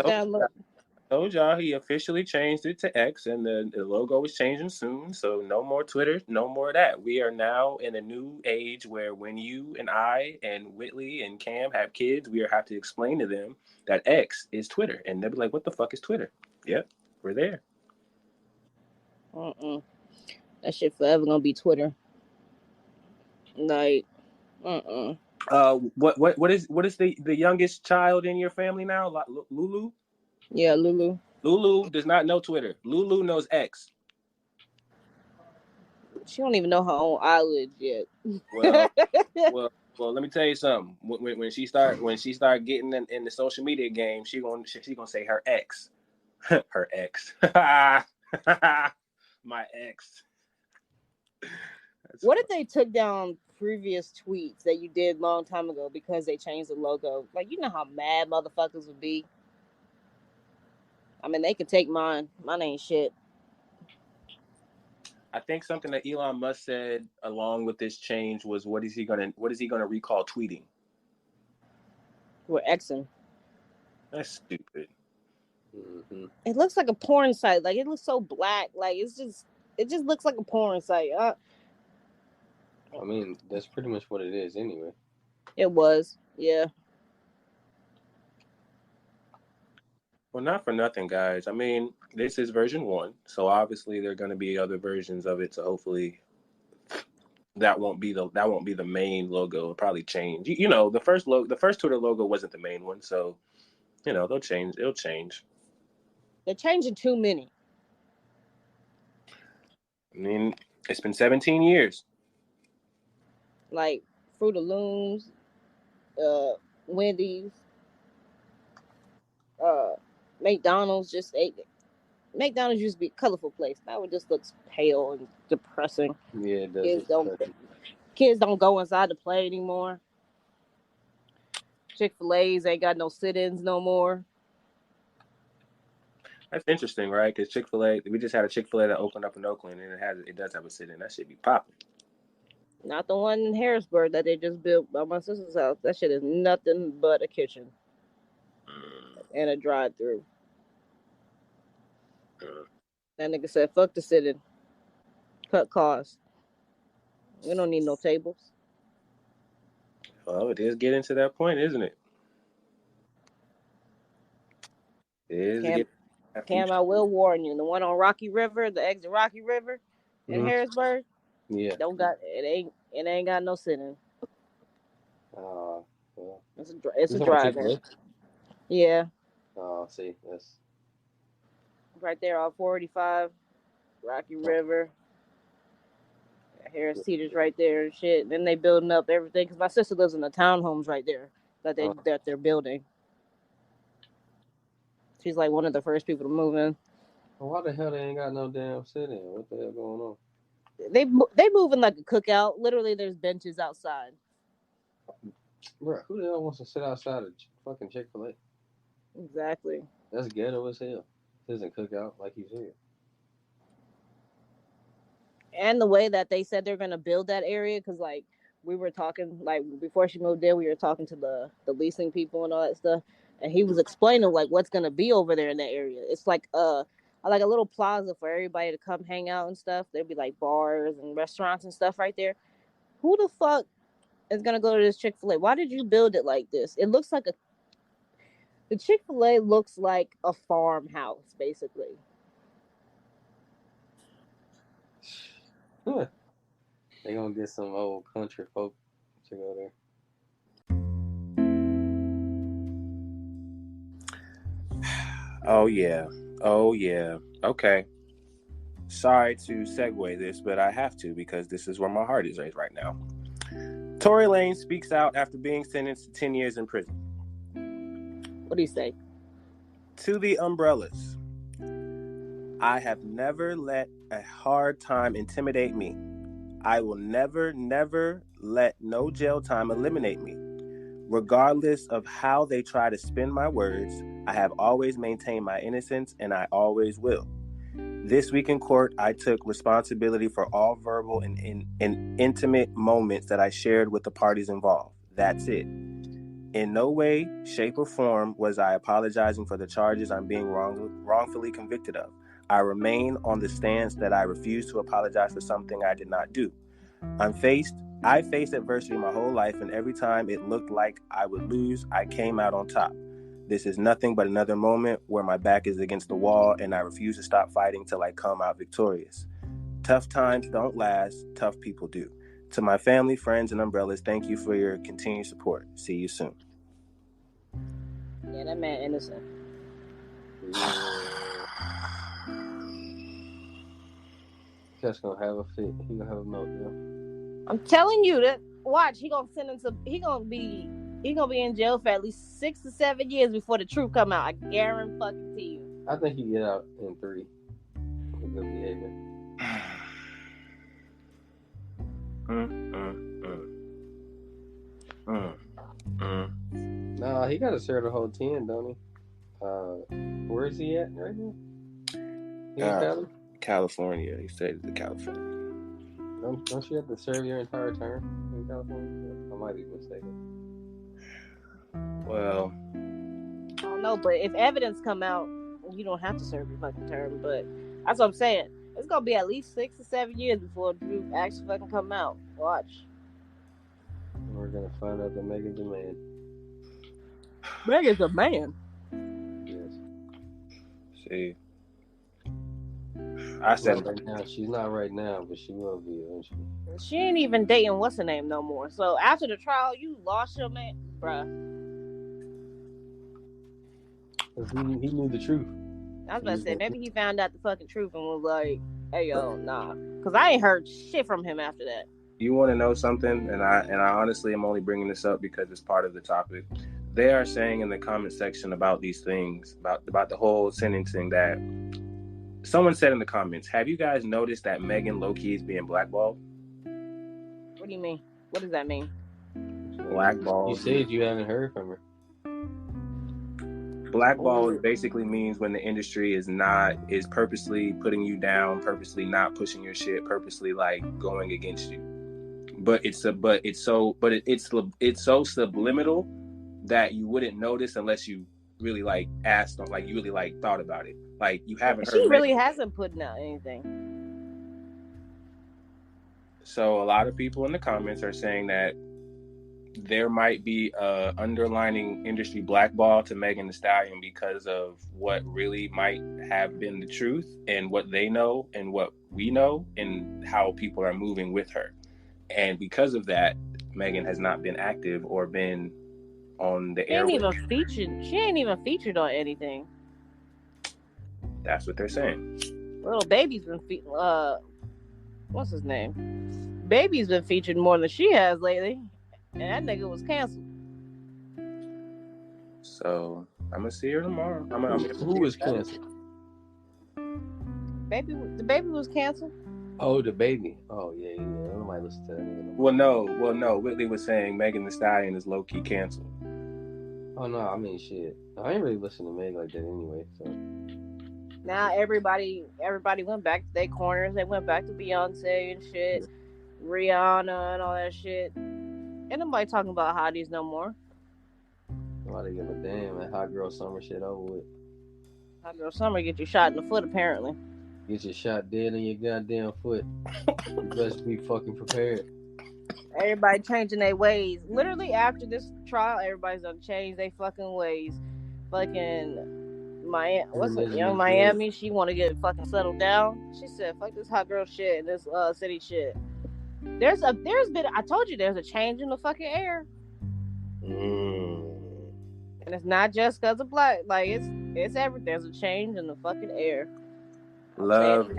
told y'all he officially changed it to X, and the logo is changing soon. So no more Twitter, no more of that. We are now in a new age where when you and I and Whitley and Cam have kids, we have to explain to them that X is Twitter, and they'll be like, "What the fuck is Twitter?" Yep, we're there. That shit forever gonna be Twitter. Like, What is the youngest child in your family now? Lulu? Yeah, Lulu. Lulu does not know Twitter. Lulu knows X. She don't even know her own eyelids yet. Well, let me tell you something. When she start getting in the social media game, she gonna say her ex, her ex, my ex. What if they took down previous tweets that you did long time ago because they changed the logo? Like, you know how mad motherfuckers would be. I mean, they could take mine. Mine ain't shit. I think something that Elon Musk said along with this change was, what is he gonna recall tweeting? We're Xing. That's stupid. Mm-hmm. It looks like a porn site. Like, it looks so black. Like, it just looks like a porn site. I mean, that's pretty much what it is anyway. It was, yeah. Well, not for nothing, guys. I mean, this is version 1, so obviously there are going to be other versions of it. So hopefully, that won't be the main logo. It'll probably change. The first Twitter logo wasn't the main one, so they'll change. It'll change. They're changing too many. I mean, it's been 17 years. Like Fruit of Looms, Wendy's, McDonald's McDonald's used to be a colorful place. Now it just looks pale and depressing. Yeah, it does. Kids don't go inside to play anymore. Chick-fil-A's ain't got no sit-ins no more. That's interesting, right? Because Chick-fil-A, we just had a Chick-fil-A that opened up in Oakland, and it does have a sit-in. That should be popping. Not the one in Harrisburg that they just built by my sister's house. That shit is nothing but a kitchen and a drive-through. That nigga said, "Fuck the sit-in, cut costs. We don't need no tables." Well, it is getting to that point, isn't it? Cam, I will warn you. The one on Rocky River, the exit Rocky River in Harrisburg, yeah, it ain't got no sit-in. Well, it's a drive-in. Yeah. Oh, see, that's right there on 485, Rocky River. Harris Teeter's right there and shit. Then they building up everything because my sister lives in the townhomes right there that they're building. She's like one of the first people to move in. Well, why the hell they ain't got no damn sit-in? What the hell going on? They moving like a cookout. Literally, there's benches outside. Bro, who the hell wants to sit outside of fucking Chick-fil-A? Exactly. That's ghetto as hell. It doesn't cook out like you said. And the way that they said they're gonna build that area, because like we were talking, like before she moved in, we were talking to the leasing people and all that stuff, and he was explaining like what's gonna be over there in that area. It's like a little plaza for everybody to come hang out and stuff. There'd be like bars and restaurants and stuff right there. Who the fuck is gonna go to this Chick-fil-A? Why did you build it like this? It looks like the Chick-fil-A looks like a farmhouse, basically. Huh. They gonna get some old country folk to go there. Oh yeah. Okay. Sorry to segue this, but I have to because this is where my heart is right now. Tory Lanez speaks out after being sentenced to 10 years in prison. What do you say? To the umbrellas. I have never let a hard time intimidate me. I will never let no jail time eliminate me. Regardless of how they try to spin my words, I have always maintained my innocence and I always will. This week in court, I took responsibility for all verbal and intimate moments that I shared with the parties involved. That's it. In no way, shape, or form was I apologizing for the charges I'm being wrongfully convicted of. I remain on the stance that I refuse to apologize for something I did not do. I faced adversity my whole life, and every time it looked like I would lose, I came out on top. This is nothing but another moment where my back is against the wall, and I refuse to stop fighting till I come out victorious. Tough times don't last, tough people do. To my family, friends, and umbrellas, thank you for your continued support. See you soon. Yeah, that man innocent. Just gonna have a fit. He gonna have a meltdown. I'm telling you that. Watch, he gonna be in jail for at least 6 to 7 years before the truth come out. I guarantee you. I think he get out in 3. For good behavior. Nah, he gotta serve the whole 10, don't he? Where is he at right now? He in Cali? California. He said to California. Don't you have to serve your entire term in California? I might be mistaken. Well, I don't know, but if evidence come out, you don't have to serve your fucking term. But that's what I'm saying. It's gonna be at least 6 to 7 years before the truth actually fucking come out. Watch. We're gonna find out that Megan's a man. Megan's a man. Yes. See, I said right now. She's not right now, but she will be eventually. She ain't even dating what's her name no more. So after the trial, you lost your man, bruh. He knew the truth. I was about to say, maybe he found out the fucking truth and was like, hey, yo, nah. Because I ain't heard shit from him after that. You want to know something? And I honestly am only bringing this up because it's part of the topic. They are saying in the comment section about these things, about the whole sentencing, that someone said in the comments, have you guys noticed that Megan low-key is being blackballed? What do you mean? What does that mean? Blackballed. You said you haven't heard from her. Blackball basically means when the industry is purposely putting you down, purposely not pushing your shit, purposely like going against you. But it's so subliminal that you wouldn't notice unless you really like asked, like you really like thought about it. Like you haven't heard. She really hasn't put out anything. So a lot of people in the comments are saying that there might be a underlining industry blackball to Megan Thee Stallion because of what really might have been the truth and what they know and what we know and how people are moving with her. And because of that, Megan has not been active or been on the air. She ain't even featured on anything. That's what they're saying. Little Baby's been what's his name? Baby's been featured more than she has lately, and that nigga was canceled. So I'm gonna see her tomorrow. Who was canceled? The baby was canceled. Oh, the baby. Oh yeah. Nobody listen to that nigga. Well, no. Whitley was saying Megan Thee Stallion is low key canceled. Oh no, I mean shit. I ain't really listen to Meg like that anyway. So Now everybody went back to their corners. They went back to Beyonce and shit, Rihanna and all that shit. Ain't nobody talking about hotties no more. nobody give a damn. That hot girl summer shit over with. Hot girl summer get you shot in the foot apparently. Get your shot dead in your goddamn foot. You best be fucking prepared. Everybody changing their ways. Literally after this trial, everybody's gonna change their fucking ways. Fucking Miami, what's it? Young Miami. She want to get fucking settled down. She said, "Fuck this hot girl shit and this city shit." There's been. I told you there's a change in the fucking air. And it's not just because of black. Like it's everything. There's a change in the fucking air. Love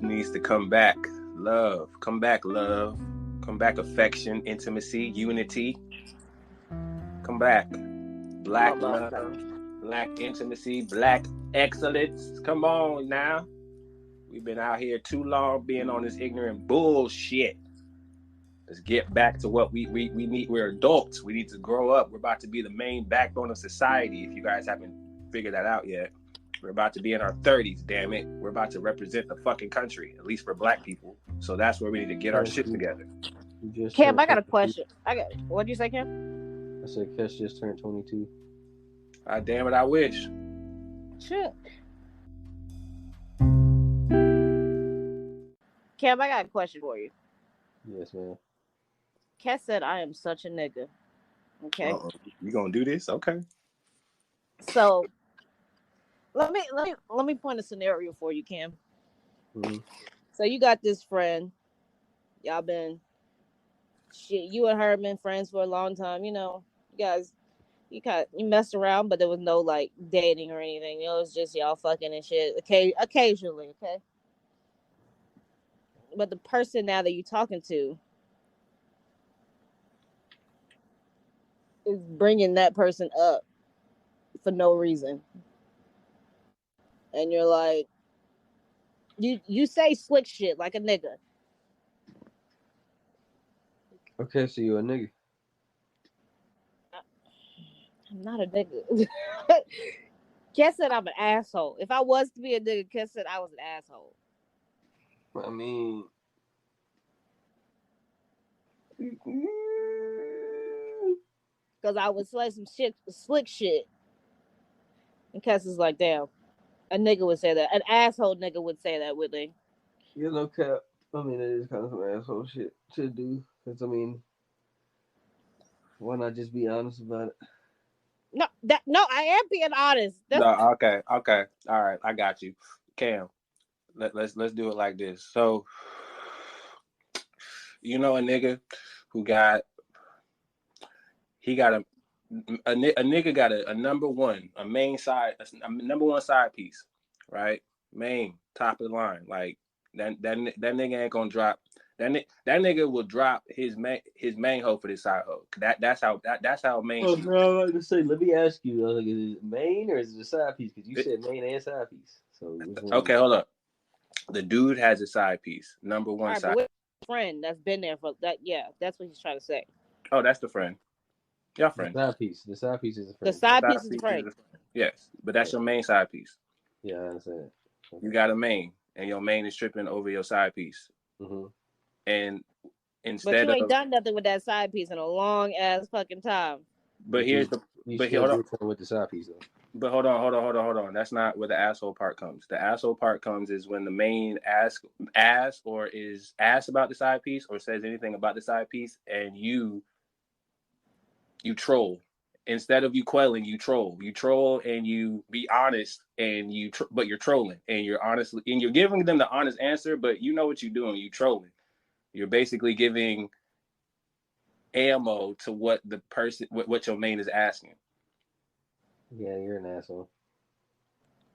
needs to come back. Love, come back. Love, come back. Affection, intimacy, unity. Come back. Black love, black intimacy, black excellence. Come on now. We've been out here too long being on this ignorant bullshit. Let's get back to what we need. We're adults. We need to grow up. We're about to be the main backbone of society. If you guys haven't figured that out yet, we're about to be in our 30s. Damn it, we're about to represent the fucking country. At least for black people. So that's where we need to get our shit together. Cam, I got a question. What'd you say, Cam? I said Kesh just turned 22. Ah, damn it, I wish. Shit. Cam, I got a question for you. Yes, man. Kes said, "I am such a nigga." Okay. You gonna do this? Okay. So let me point a scenario for you, Cam. Mm-hmm. So you got this friend. Y'all been you and her been friends for a long time. You know, you guys, you messed around, but there was no like dating or anything. It was just y'all fucking and shit. Occasionally, okay. But the person now that you're talking to is bringing that person up for no reason, and you're like, you say slick shit like a nigga. Okay, so you a nigga. I'm not a nigga. Kes said I'm an asshole. If I was to be a nigga, Kes said I was an asshole. I mean, because I would say some slick shit. And Kes is like, damn, a nigga would say that. An asshole nigga would say that, would they? Yeah, no cap. I mean, it is kind of some asshole shit to do. Because, I mean, why not just be honest about it? No, I am being honest. No, okay. All right, I got you. Cam, let's do it like this. So, you know a nigga who got a nigga got a number one, a main side, a number one side piece, right? Main, top of the line. Like that nigga ain't gonna drop. That nigga will drop his main hoe for this side hoe. That's how main. Oh no, I was to say, let me ask you, like, is it main or is it a side piece? Because you said main and side piece. So okay, hold up. The dude has a side piece, number one right, side. But friend that's been there for that. Yeah, that's what he's trying to say. Oh, that's the friend. Your friend. The side piece is a friend. The side piece is a friend. Yes, but that's your main side piece. Yeah, I understand. Okay. You got a main, and your main is tripping over your side piece. Mm-hmm. And instead but you ain't done nothing with that side piece in a long ass fucking time. But here's the. But hold on. With the side piece though. But hold on. That's not where the asshole part comes. The asshole part comes is when the main asks or is asked about the side piece or says anything about the side piece, and you troll. Instead of you quelling, you troll. You troll and you be honest, and but you're trolling, and you're honestly, and you're giving them the honest answer, but you know what you're doing. You trolling. You're basically giving ammo to what the person, what your main is asking. Yeah, you're an asshole.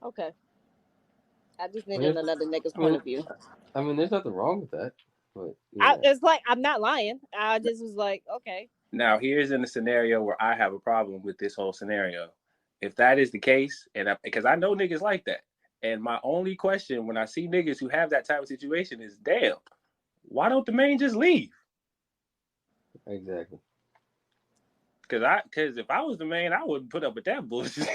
Okay. I just I needed mean, another nigga's I point mean, of view. there's nothing wrong with that, but yeah, It's like I'm not lying. I just was like, okay. Now, here's in a scenario where I have a problem with this whole scenario. If that is the case, because I know niggas like that, and my only question when I see niggas who have that type of situation is, damn, why don't the main just leave? exactly. Because if I was the main, I wouldn't put up with that bullshit.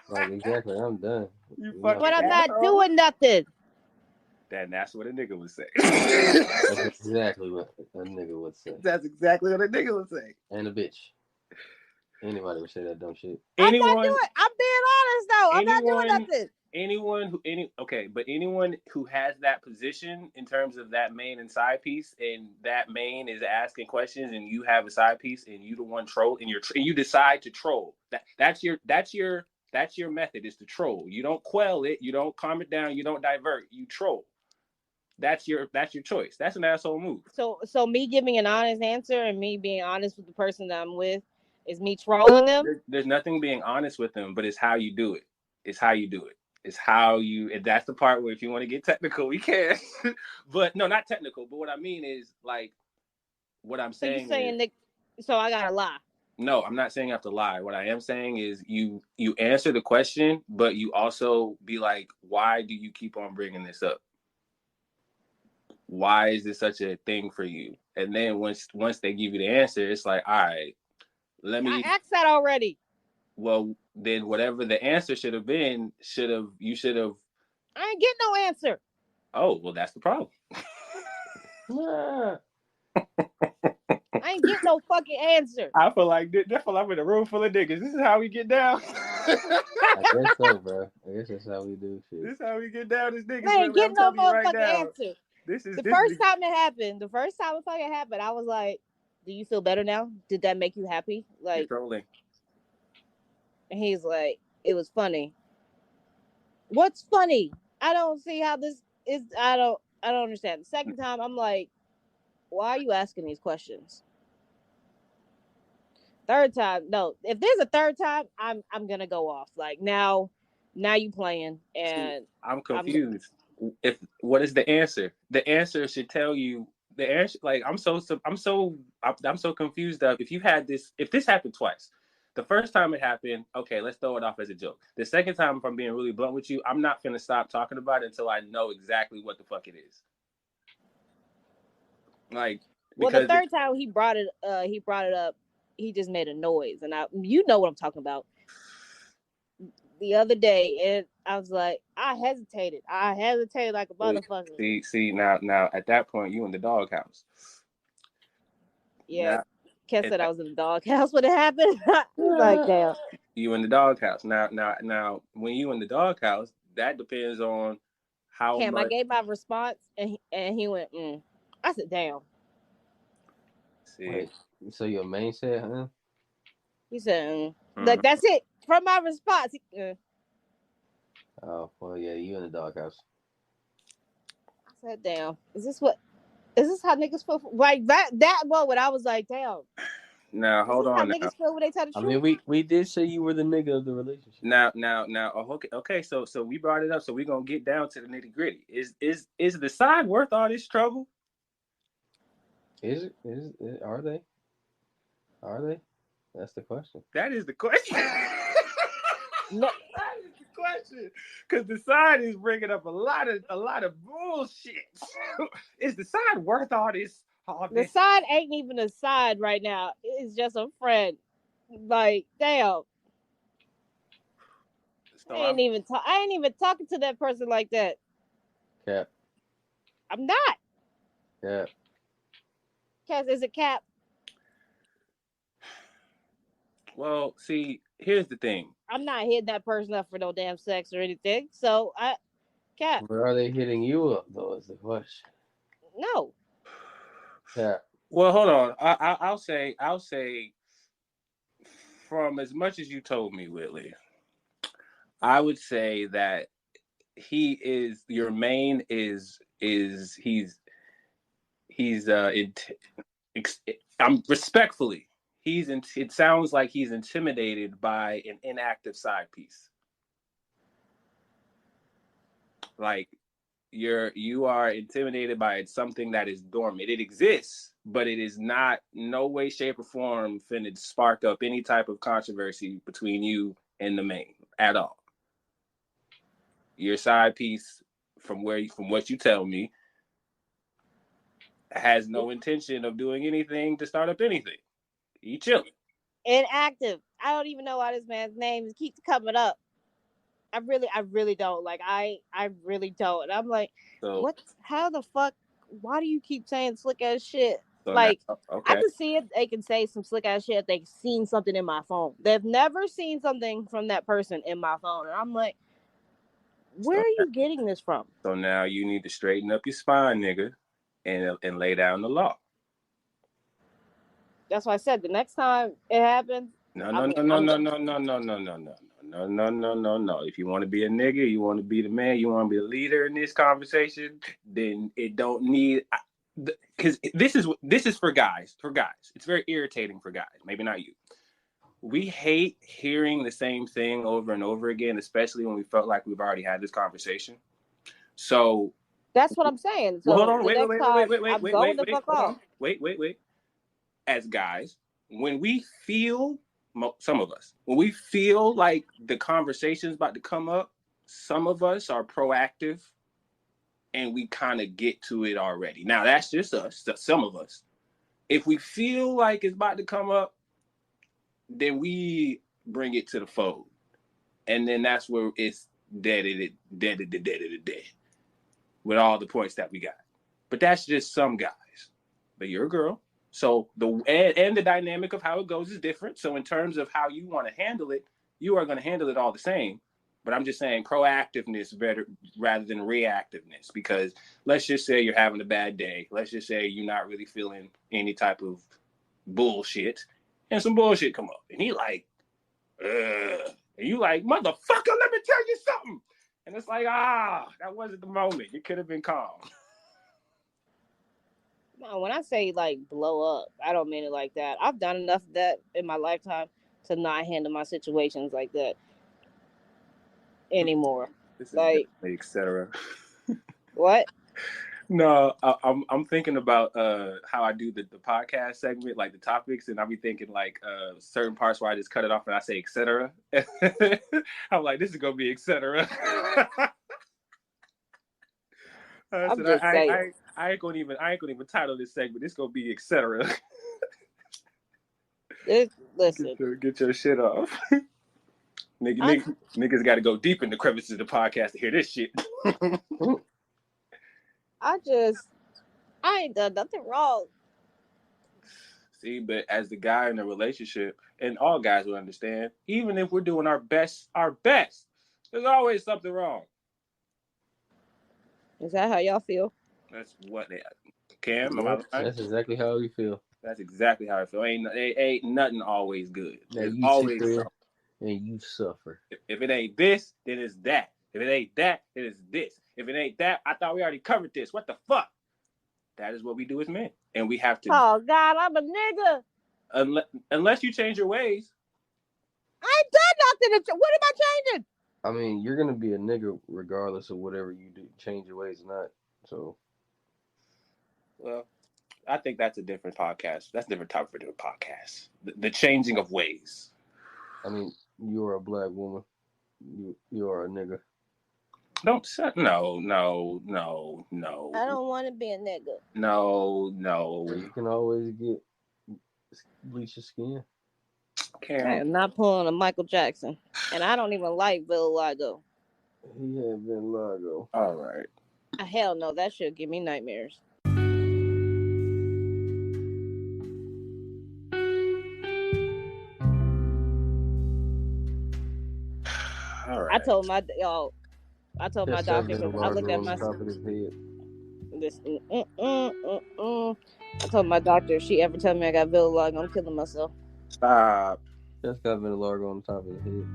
Like exactly, I'm done. You You're not fucking But I'm not asshole. doing nothing. Then that's what a nigga would say. That's exactly what a nigga would say. That's exactly what a nigga would say. And a bitch. Anybody would say that dumb shit. I'm not Anyone, doing. I'm being honest though. I'm not doing nothing. but anyone who has that position in terms of that main and side piece, and that main is asking questions, and you have a side piece, and you the one troll, and you decide to troll. That's your method, is to troll. You don't quell it, you don't calm it down, you don't divert, you troll. That's your choice. That's an asshole move. So me giving an honest answer and me being honest with the person that I'm with is me trolling them. There's nothing being honest with them, but it's how you do it. It's how you do it. It's how you. And that's the part where if you want to get technical, we can. But no, not technical. But what I mean is, like, what I'm So you saying saying is, that? So I gotta lie. no, I'm not saying you have to lie. What I am saying is, you answer the question, but you also be like, why do you keep on bringing this up? Why is this such a thing for you? And then once they give you the answer, it's like, all right, I asked that already. Well, then whatever the answer should have been, you should have. I ain't getting no answer. Oh, well, that's the problem. Yeah. I ain't getting no fucking answer. I feel like I'm in a room full of niggas. This is how we get down. I guess so, bro. I guess that's how we do shit. This is how we get down. This niggas. I ain't getting no motherfucking now, answer. This is The first time it fucking happened, I was like, "Do you feel better now? Did that make you happy?" Like, trolling. and he's like, "It was funny." What's funny? I don't see how this is. I don't understand. The second time, I'm like, "Why are you asking these questions?" Third time, no. If there's a third time, I'm gonna go off. Like now you playing, and See, I'm confused. What is the answer? The answer should tell you the answer. Like I'm so confused. If this happened twice, the first time it happened, okay, let's throw it off as a joke. The second time, if I'm being really blunt with you, I'm not gonna stop talking about it until I know exactly what the fuck it is. Like, well, the third time he brought it up. He just made a noise, and you know what I'm talking about. The other day, and I was like, I hesitated like a motherfucker. See now at that point you in the doghouse. Yeah, Ken said I was in the doghouse when it happened. Like, damn. You in the doghouse now. When you in the doghouse, that depends on how much. I gave my response, and he went, I said, damn. See. Wait, so your main said, huh? He said, like, that's it. From my response. Oh, well, yeah, you in the doghouse. I said, damn. Is this how niggas feel? Like, that moment, I was like, damn. Now, hold on. How niggas feel when they tell the truth? I mean, we did say you were the nigga of the relationship. Now, okay. So we brought it up. So we're gonna get down to the nitty gritty. Is the side worth all this trouble? Is it? Are they? That's the question. That is the question. No. That is the question. Because the side is bringing up a lot of bullshit. Is the side worth all this? The side ain't even a side right now. It's just a friend. Like, damn. So I ain't even talking to that person like that. Cap. I'm not. Cap. Cass, is it Cap? Well, see, here's the thing. I'm not hitting that person up for no damn sex or anything. So Cap. Where are they hitting you up though? Is the question. No. Cap. Well, hold on. I'll say, from as much as you told me, Whitley, I would say that he is your main is he's I'm respectfully, it sounds like he's intimidated by an inactive side piece. Like you are intimidated by something that is dormant. It exists, but it is not no way, shape, or form finna spark up any type of controversy between you and the main at all. Your side piece, from what you tell me, has no intention of doing anything to start up anything. He chilling. Inactive. I don't even know why this man's name keeps coming up. I really don't. Like I really don't. And I'm like, So what? How the fuck? Why do you keep saying slick ass shit? so Like, now, I okay. can see it. They can say some slick ass shit if they've seen something in my phone. They've never seen something from that person in my phone, and I'm like, where are you getting this from? So now you need to straighten up your spine, nigga, and lay down the law. That's why I said the next time it happens. No. If you want to be a nigga, you want to be the man, you want to be a leader in this conversation, then it don't need, because this is for guys. For guys, it's very irritating for guys. Maybe not you. We hate hearing the same thing over and over again, especially when we felt like we've already had this conversation. So that's what I'm saying. So well, hold on, wait. As guys, when we feel, some of us, when we feel like the conversation's about to come up, some of us are proactive and we kind of get to it already. Now, that's just us, some of us. If we feel like it's about to come up, then we bring it to the fold. And then that's where it's dead with all the points that we got. But that's just some guys. But you're a girl. So the dynamic of how it goes is different. So in terms of how you want to handle it, you are going to handle it all the same. But I'm just saying proactiveness better rather than reactiveness. Because let's just say you're having a bad day. Let's just say you're not really feeling any type of bullshit. And some bullshit come up. And he like, and you like, motherfucker, let me tell you something. And it's like, that wasn't the moment. You could have been calm. No, when I say like blow up, I don't mean it like that. I've done enough of that in my lifetime to not handle my situations like that anymore. This is like, etc. What? No, I'm thinking about how I do the podcast segment, like the topics, and I'll be thinking like certain parts where I just cut it off and I say etc. I'm like, this is gonna be etc. I ain't gonna even title this segment. This gonna be etc. Listen, get your shit off. Niggas got to go deep in the crevices of the podcast to hear this shit. I ain't done nothing wrong. See, but as the guy in a relationship, and all guys will understand, even if we're doing our best, there's always something wrong. Is that how y'all feel? That's what they Cam. That's exactly how we feel. That's exactly how I feel. Ain't nothing always good. There's you always sit there and you suffer. If it ain't this, then it's that. If it ain't that, then it's this. If it ain't that, I thought we already covered this. What the fuck? That is what we do as men, and we have to. Oh God, I'm a nigga. Unless you change your ways. I ain't done nothing. What am I changing? I mean, you're gonna be a nigga regardless of whatever you do. Change your ways or not. So. Well, I think that's a different podcast. That's a different topic for a different podcast. The changing of ways. I mean, you're a black woman. You are a nigga. No. I don't want to be a nigga. No. You can always bleach your skin. I am not pulling a Michael Jackson, and I don't even like vitiligo. He had vitiligo. All right. Hell no, that should give me nightmares. All right. I told my doctor because I looked at my top of his head. I told my doctor if she ever tell me I got vitiligo, I'm killing myself. Stop. Just got vitiligo on the top of his head.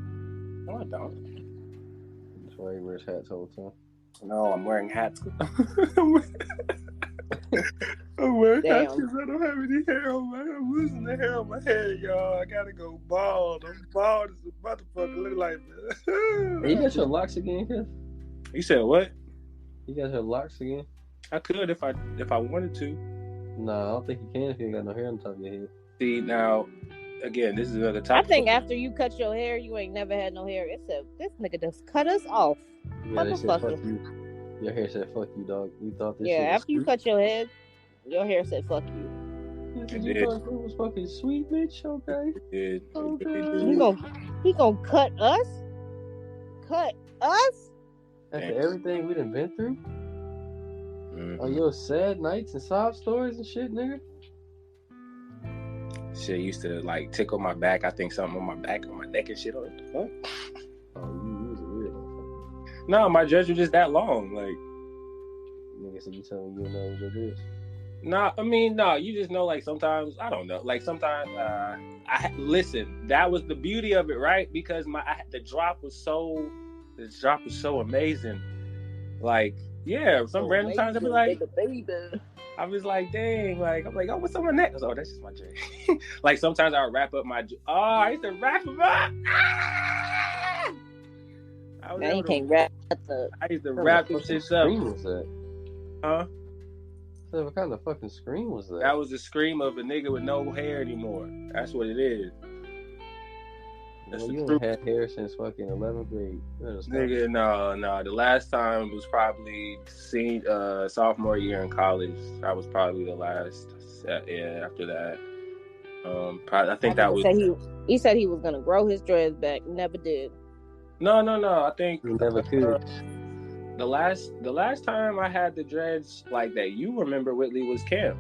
No, I don't. That's why he wears hats all the time. No, I'm wearing hats. I'm wearing hats because I don't have any hair on I'm losing the hair on my head, y'all. I gotta go bald. I'm bald as a motherfucker. Look like that. Hey, you got your locks again, Kev? You said what? You got her locks again? I could if I wanted to. No, I don't think you can if you ain't got no hair on top of your head. See, now, again, this is another I topic. think after you cut your hair, you ain't never had no hair. It said, this nigga just cut us off. Yeah, they said fuck Motherfucker. you. Your hair said fuck you, dog. You thought this Yeah, shit was after you sweet? cut your head, your hair said fuck you. You did. thought it was fucking sweet, bitch? Okay. It Okay. did. He gonna cut us? Cut us? After everything we done been through? Mhm. On your sad nights and sob stories and shit, nigga? Shit used to like tickle my back. I think something on my back, on my neck and shit. What the fuck? Oh, you was a weird motherfucker. No, my dreads were just that long. Like, Nigga said you telling me you know what it is. nah, I mean, no, you just know, like, sometimes, I don't know. Like, sometimes, listen, that was the beauty of it, right? Because the drop was so amazing. Like, yeah, some random times I'd be like, I was like, dang, like, I'm like, oh, what's on my neck? Oh, that's just my dread. Like, sometimes I would wrap up I used to wrap them up. Ah! Now you can't wrap I used to wrap them shit up. What was that? Huh? So what kind of fucking scream was that? That was the scream of a nigga with no hair anymore. That's what it is. That's Well, the you truth. ain't had hair since fucking 11th grade. Nigga, no. The last time was probably sophomore year in college. That was probably the last. Yeah, after that. I think that was. He said he was gonna grow his dreads back. Never did. No. I think You never could. the last time I had the dreads like that you remember, Whitley, was camp.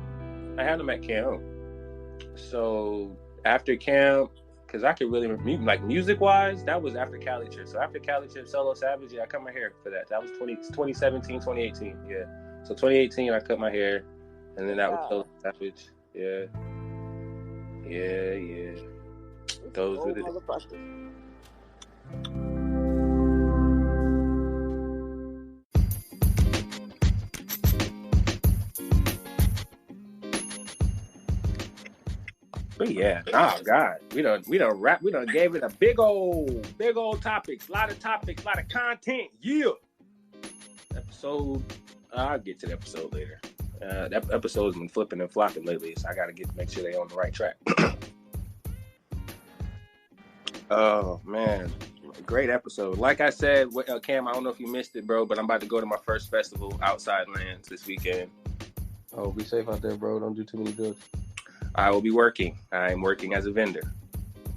I had them at camp. So after camp, because I could really remember, like, music wise, that was after Cali Trip. So after Cali Trip, Solo Savage, yeah, I cut my hair for that. That was 2017, 2018. Yeah. So 2018, I cut my hair, and then that was Solo Savage. Yeah. Those were the. But yeah, oh God, we done gave it a big old topics, a lot of content. Yeah. Episode, I'll get to the episode later. That episode's been flipping and flopping lately, so I gotta make sure they on the right track. Oh man, great episode. Like I said, Cam, I don't know if you missed it, bro, but I'm about to go to my first festival, Outside Lands, this weekend. Oh, be safe out there, bro. Don't do too many drugs. I will be working. I'm working as a vendor.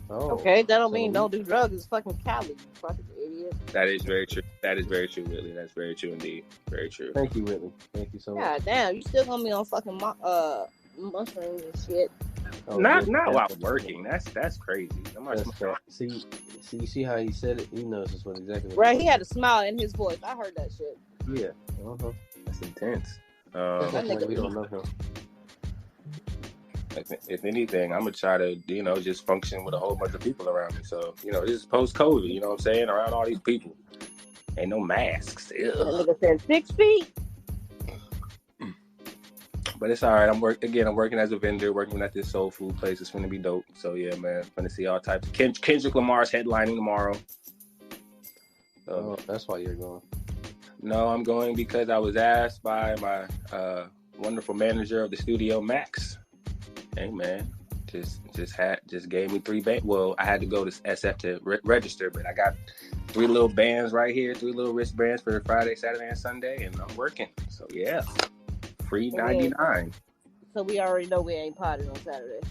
Oh, okay, that don't mean don't do drugs. It's fucking Cali, you fucking idiot. That is very true. That is very true, Whitley. That's very true indeed. Very true. Thank you, Whitley. Thank you so much. God damn, you still gonna be on fucking mushrooms and shit. Oh, not yeah, while working. That's crazy. See how he said it? He knows this was exactly. Right, he had a smile in his voice. I heard that shit. Yeah. That's intense. We don't know him. If anything, I'm gonna try to, just function with a whole bunch of people around me. So, this is post-COVID, you know what I'm saying? Around all these people. Ain't no masks. That nigga said 6 feet. But it's all right. I'm working as a vendor, working at this soul food place. It's gonna be dope. So yeah, man, gonna see all types. Kendrick Lamar's headlining tomorrow. So, that's why you're going. No, I'm going because I was asked by my wonderful manager of the studio, Max. Hey man, just gave me 3 bands. Well, I had to go to SF to register, but I got 3 little bands right here, 3 little wristbands for Friday, Saturday, and Sunday, and I'm working. So yeah, free 99. So we already know we ain't potting on Saturday.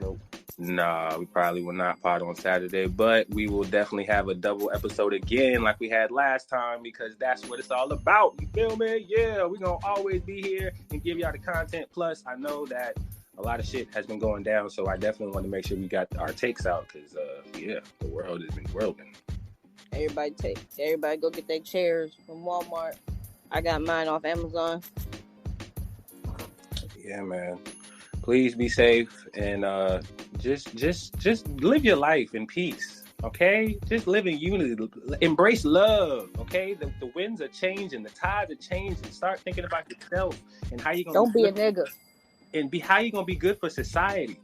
Nope. Nah, we probably will not pot on Saturday, but we will definitely have a double episode again like we had last time, because that's what it's all about. You feel me? Yeah, we're going to always be here and give y'all the content. Plus, I know that a lot of shit has been going down, so I definitely want to make sure we got our takes out, because, the world has been whirling. Everybody go get their chairs from Walmart. I got mine off Amazon. Yeah, man. Please be safe and just live your life in peace, okay? Just live in unity. Embrace love, okay? The winds are changing, the tides are changing. Start thinking about yourself and how you gonna don't be a nigga. And how you gonna be good for society,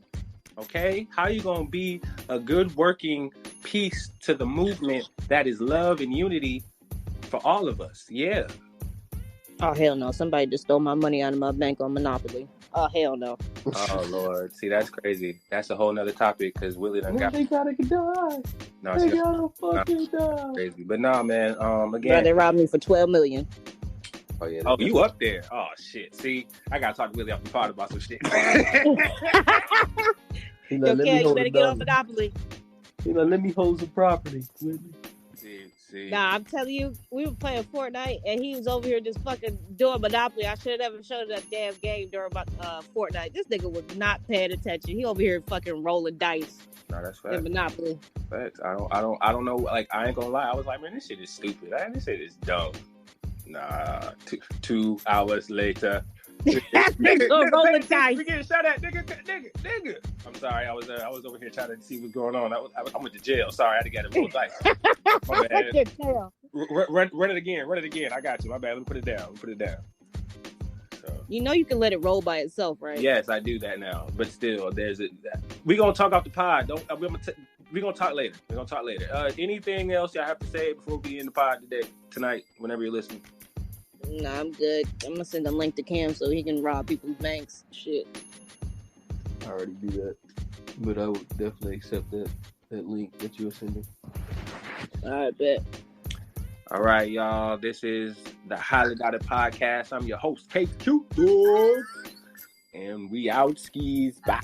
okay? How you gonna be a good working piece to the movement that is love and unity for all of us? Yeah. Oh hell no! Somebody just stole my money out of my bank on Monopoly. Oh hell no! Oh Lord, see that's crazy. That's a whole nother topic because Willie done got. They gotta die. No, They see, gotta fucking die. crazy. But nah, man. Bro, Again. they robbed me for $12 million. Oh yeah. Oh, you up there? Oh shit. See, I gotta talk to Willie off the pod about some shit. He like, Okay, you better get off Monopoly. He like, let me hold some property with me. See. Nah, I'm telling you, we were playing Fortnite and he was over here just fucking doing Monopoly. I should have never showed that damn game during my Fortnite. This nigga was not paying attention. He over here fucking rolling dice. No, that's in facts. Monopoly. Facts. I don't know. Like, I ain't gonna lie. I was like, man, this shit is stupid. This shit is dumb. Nah. 2 hours later. nigga rolling dice. We getting shot at, nigga. I'm sorry. I was over here trying to see what's going on. I went to jail. Sorry, I had to get a roll dice. My bad. Run it again. I got you. My bad. Let me put it down. So. You know you can let it roll by itself, right? Yes, I do that now. But still, we gonna talk off the pod. We gonna talk later. Anything else y'all have to say before we end the pod tonight, whenever you're listening? Nah, I'm good. I'm gonna send a link to Cam so he can rob people's banks. Shit. I already do that, but I would definitely accept that link that you were sending. I bet. All right, y'all. This is the Highly Dotted Podcast. I'm your host, KQ, and we out skis. Bye.